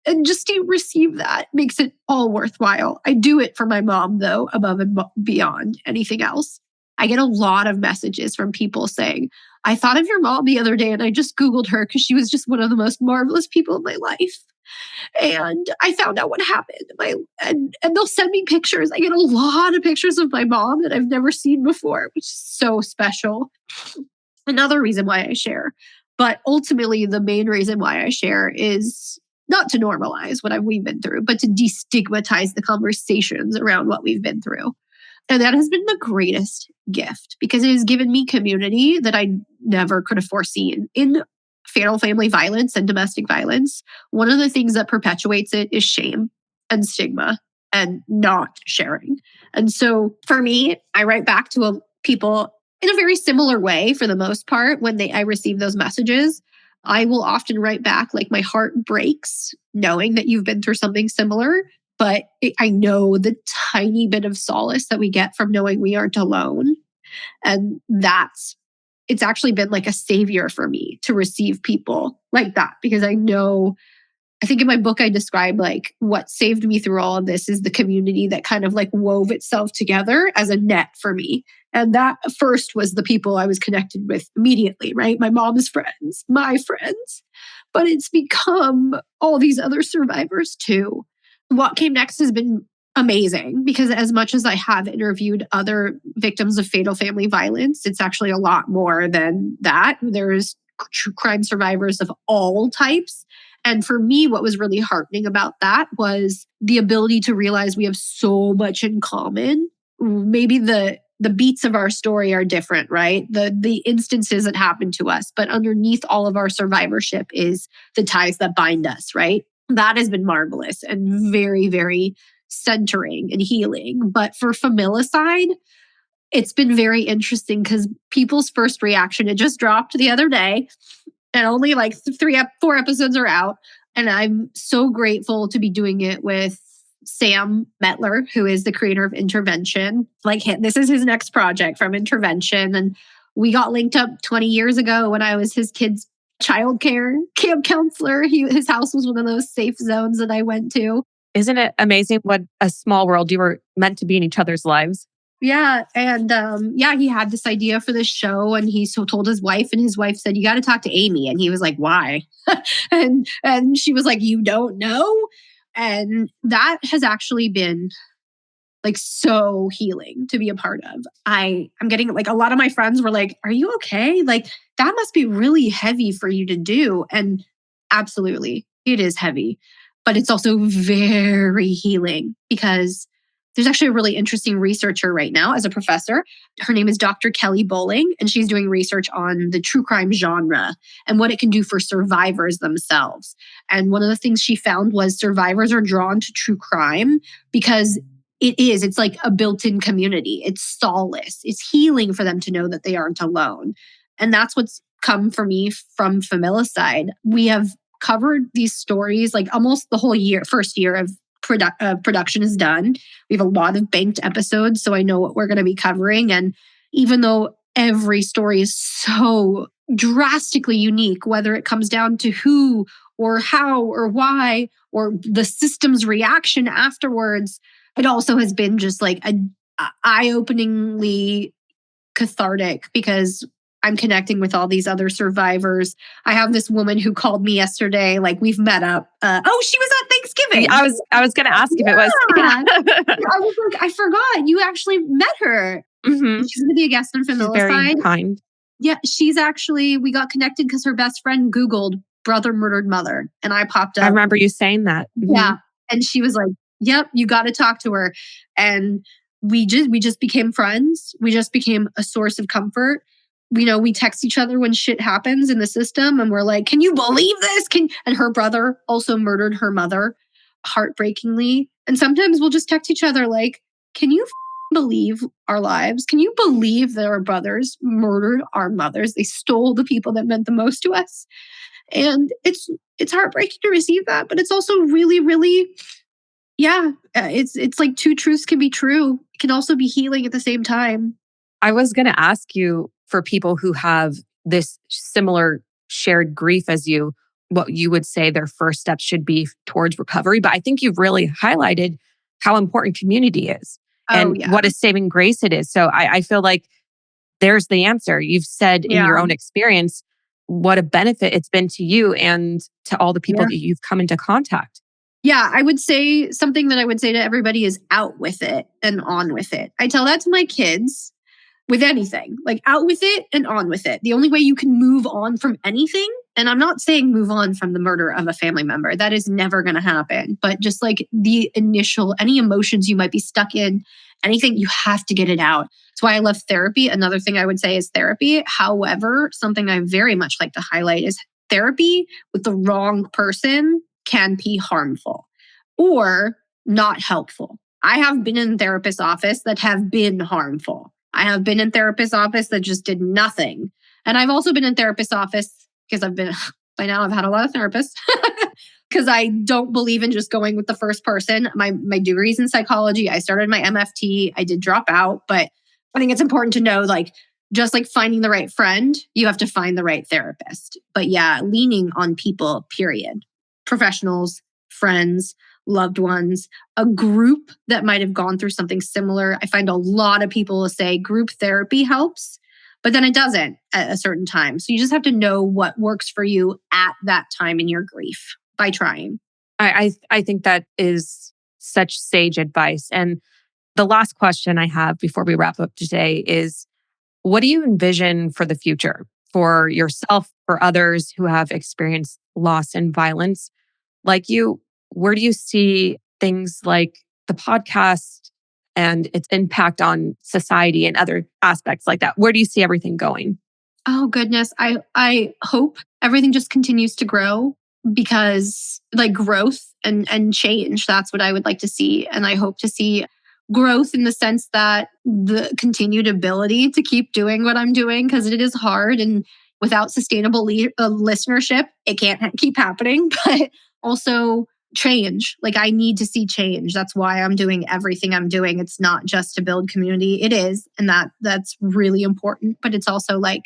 And just to receive that makes it all worthwhile. I do it for my mom, though, above and beyond anything else. I get a lot of messages from people saying, I thought of your mom the other day and I just Googled her because she was just one of the most marvelous people in my life. And I found out what happened. And they'll send me pictures. I get a lot of pictures of my mom that I've never seen before, which is so special. Another reason why I share. But ultimately, the main reason why I share is not to normalize what we've been through, but to destigmatize the conversations around what we've been through. And that has been the greatest gift because it has given me community that I never could have foreseen in fatal family violence and domestic violence, one of the things that perpetuates it is shame and stigma and not sharing. And so for me, I write back to people in a very similar way for the most part when I receive those messages. I will often write back like, my heart breaks knowing that you've been through something similar, but I know the tiny bit of solace that we get from knowing we aren't alone. And it's actually been like a savior for me to receive people like that, because I think in my book, I describe like what saved me through all of this is the community that kind of like wove itself together as a net for me. And that first was the people I was connected with immediately, right? My mom's friends, my friends. But it's become all these other survivors too. What came next has been amazing, because as much as I have interviewed other victims of fatal family violence, it's actually a lot more than that. There's true crime survivors of all types. And for me, what was really heartening about that was the ability to realize we have so much in common. Maybe the beats of our story are different, right? The instances that happen to us, but underneath all of our survivorship is the ties that bind us, right? That has been marvelous and very, very centering and healing. But for familicide, it's been very interesting because people's first reaction, it just dropped the other day and only like 4 episodes are out. And I'm so grateful to be doing it with Sam Metler, who is the creator of Intervention. Like, this is his next project from Intervention. And we got linked up 20 years ago when I was his kid's childcare camp counselor. His house was one of those safe zones that I went to. Isn't it amazing what a small world you were meant to be in each other's lives? Yeah. And he had this idea for this show and he told his wife, and his wife said, "You got to talk to Amy." And he was like, "Why?" and she was like, "You don't know?" And that has actually been like so healing to be a part of. I'm getting like a lot of my friends were like, "Are you okay? Like that must be really heavy for you to do." And absolutely, it is heavy, but it's also very healing because there's actually a really interesting researcher right now as a professor. Her name is Dr. Kelly Bowling, and she's doing research on the true crime genre and what it can do for survivors themselves. And one of the things she found was survivors are drawn to true crime because it's like a built-in community. It's solace. It's healing for them to know that they aren't alone. And that's what's come for me from Familicide. We have covered these stories like almost the whole first year of production is done. We have a lot of banked episodes, so I know what we're going to be covering. And even though every story is so drastically unique, whether it comes down to who or how or why or the system's reaction afterwards, it also has been just like a eye-openingly cathartic because I'm connecting with all these other survivors. I have this woman who called me yesterday. Like we've met up. She was at Thanksgiving. I was going to ask if it was. I was like, I forgot you actually met her. Mm-hmm. She's going to be a guest on Familicide. Very kind. Yeah, we got connected because her best friend Googled brother murdered mother, and I popped up. I remember you saying that. Mm-hmm. Yeah, and she was like, "Yep, you got to talk to her." And we just became friends. We just became a source of comfort. We text each other when shit happens in the system and we're like, "Can you believe this?" And her brother also murdered her mother heartbreakingly. And sometimes we'll just text each other like, "Can you believe our lives? Can you believe that our brothers murdered our mothers? They stole the people that meant the most to us." And it's heartbreaking to receive that, but it's also really, really, it's like two truths can be true. It can also be healing at the same time. I was going to ask you, for people who have this similar shared grief as you, what you would say their first steps should be towards recovery. But I think you've really highlighted how important community is and what a saving grace it is. So I feel like there's the answer. You've said in your own experience what a benefit it's been to you and to all the people that you've come into contact. Yeah, I would say something that I would say to everybody is out with it and on with it. I tell that to my kids. With anything, like out with it and on with it. The only way you can move on from anything, and I'm not saying move on from the murder of a family member, that is never going to happen, but just like the initial, any emotions you might be stuck in, anything, you have to get it out. That's why I love therapy. Another thing I would say is therapy. However, something I very much like to highlight is therapy with the wrong person can be harmful or not helpful. I have been in therapist's office that have been harmful. I have been in therapist's office that just did nothing. And I've also been in therapist's office because by now I've had a lot of therapists because I don't believe in just going with the first person. My degree's in psychology. I started my MFT. I did drop out, but I think it's important to know, like, just like finding the right friend, you have to find the right therapist. But yeah, leaning on people, period. Professionals, friends, loved ones, a group that might have gone through something similar. I find a lot of people will say group therapy helps, but then it doesn't at a certain time. So you just have to know what works for you at that time in your grief by trying. I think that is such sage advice. And the last question I have before we wrap up today is, what do you envision for the future for yourself, for others who have experienced loss and violence like you? Where do you see things like the podcast and its impact on society and other aspects like that? Where do you see everything going? Oh, goodness. I hope everything just continues to grow, because like growth and change, that's what I would like to see. And I hope to see growth in the sense that the continued ability to keep doing what I'm doing, because it is hard, and without sustainable listenership, it can't keep happening. But also change. Like, I need to see change. That's why I'm doing everything I'm doing. It's not just to build community. It is, and that's really important. But it's also like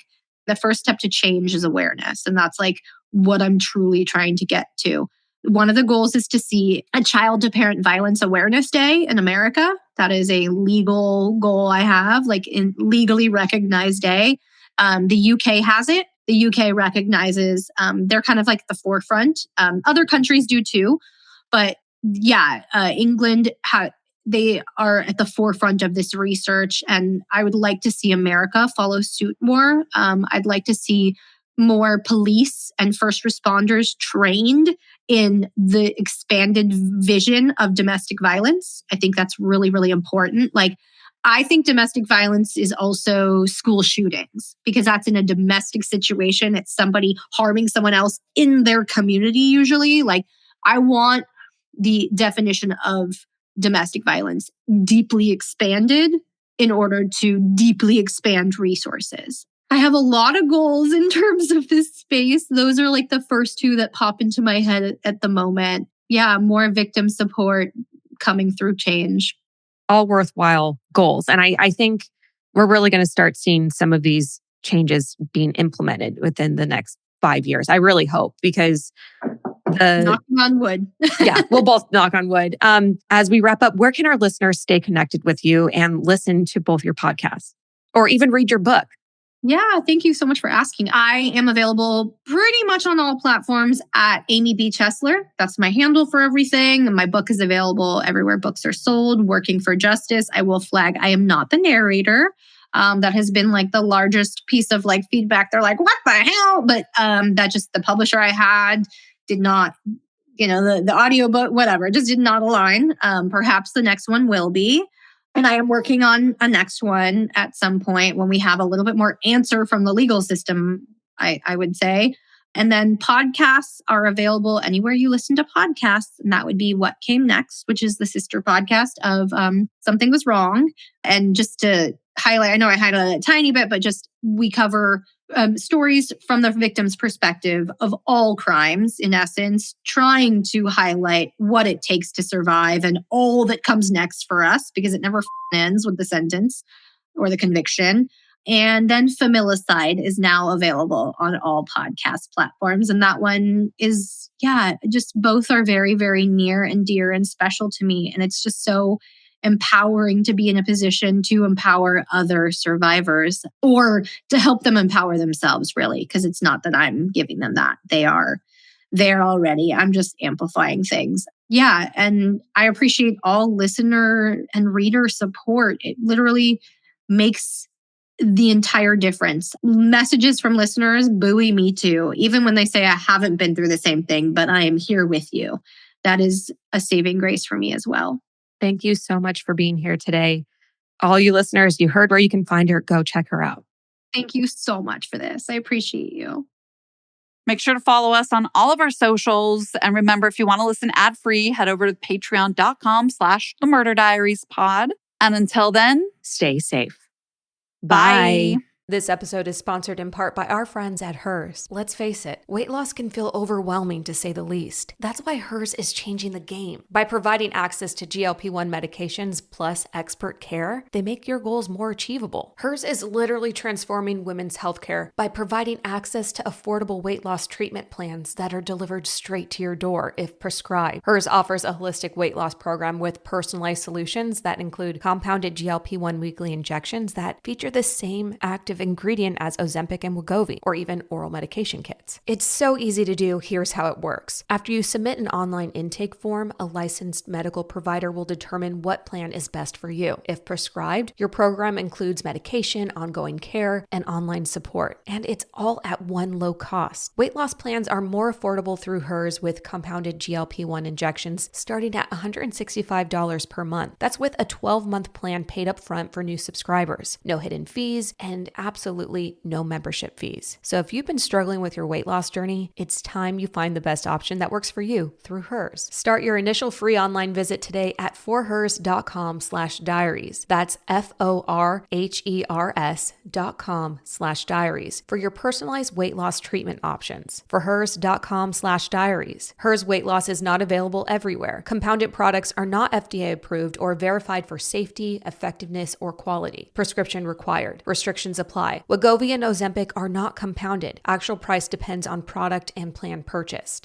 the first step to change is awareness, and that's like what I'm truly trying to get to. One of the goals is to see a child to parent violence awareness day in America. That is a legal goal I have, like in legally recognized day. The UK has it. The UK recognizes, they're kind of like the forefront. Other countries do too. But yeah, England, they are at the forefront of this research. And I would like to see America follow suit more. I'd like to see more police and first responders trained in the expanded vision of domestic violence. I think that's really, really important. Like, I think domestic violence is also school shootings, because that's in a domestic situation. It's somebody harming someone else in their community, usually. Like, I want the definition of domestic violence deeply expanded in order to deeply expand resources. I have a lot of goals in terms of this space. Those are like the first two that pop into my head at the moment. Yeah, more victim support coming through change. All worthwhile goals. And I think we're really going to start seeing some of these changes being implemented within the next 5 years. I really hope, because knocking on wood. Yeah, we'll both knock on wood. As we wrap up, where can our listeners stay connected with you and listen to both your podcasts or even read your book? Yeah, thank you so much for asking. I am available pretty much on all platforms at Amy B. Chesler. That's my handle for everything. My book is available everywhere books are sold. Working for Justice. I will flag, I am not the narrator. That has been like the largest piece of like feedback. They're like, what the hell? But that just the publisher I had did not, the audiobook, whatever, just did not align. Perhaps the next one will be. And I am working on a next one at some point when we have a little bit more answer from the legal system, I would say. And then podcasts are available anywhere you listen to podcasts. And that would be What Came Next, which is the sister podcast of Something Was Wrong. And just to highlight, I know I highlighted a tiny bit, but just we cover stories from the victim's perspective of all crimes, in essence, trying to highlight what it takes to survive and all that comes next for us, because it never ends with the sentence or the conviction. And then Familicide is now available on all podcast platforms. And that one is, just both are very, very near and dear and special to me. And it's just so empowering to be in a position to empower other survivors, or to help them empower themselves, really, because it's not that I'm giving them that. They are there already. I'm just amplifying things. Yeah. And I appreciate all listener and reader support. It literally makes the entire difference. Messages from listeners buoy me too, even when they say I haven't been through the same thing, but I am here with you. That is a saving grace for me as well. Thank you so much for being here today. All you listeners, you heard where you can find her. Go check her out. Thank you so much for this. I appreciate you. Make sure to follow us on all of our socials. And remember, if you want to listen ad-free, head over to patreon.com/themurderdiariespod. And until then, Stay safe. bye. This episode is sponsored in part by our friends at Hers. Let's face it, weight loss can feel overwhelming to say the least. That's why Hers is changing the game. By providing access to GLP-1 medications plus expert care, they make your goals more achievable. Hers is literally transforming women's healthcare by providing access to affordable weight loss treatment plans that are delivered straight to your door if prescribed. Hers offers a holistic weight loss program with personalized solutions that include compounded GLP-1 weekly injections that feature the same active ingredient as Ozempic and Wegovy, or even oral medication kits. It's so easy to do. Here's how it works. After you submit an online intake form, a licensed medical provider will determine what plan is best for you. If prescribed, your program includes medication, ongoing care, and online support, and it's all at one low cost. Weight loss plans are more affordable through Hers with compounded GLP-1 injections starting at $165 per month. That's with a 12-month plan paid up front for new subscribers. No hidden fees and absolutely no membership fees. So if you've been struggling with your weight loss journey, it's time you find the best option that works for you through Hers. Start your initial free online visit today at forhers.com/diaries. That's FORHERS.com/diaries for your personalized weight loss treatment options. Forhers.com/diaries. Hers weight loss is not available everywhere. Compounded products are not FDA approved or verified for safety, effectiveness, or quality. Prescription required. Restrictions apply. Wegovy and Ozempic are not compounded. Actual price depends on product and plan purchased.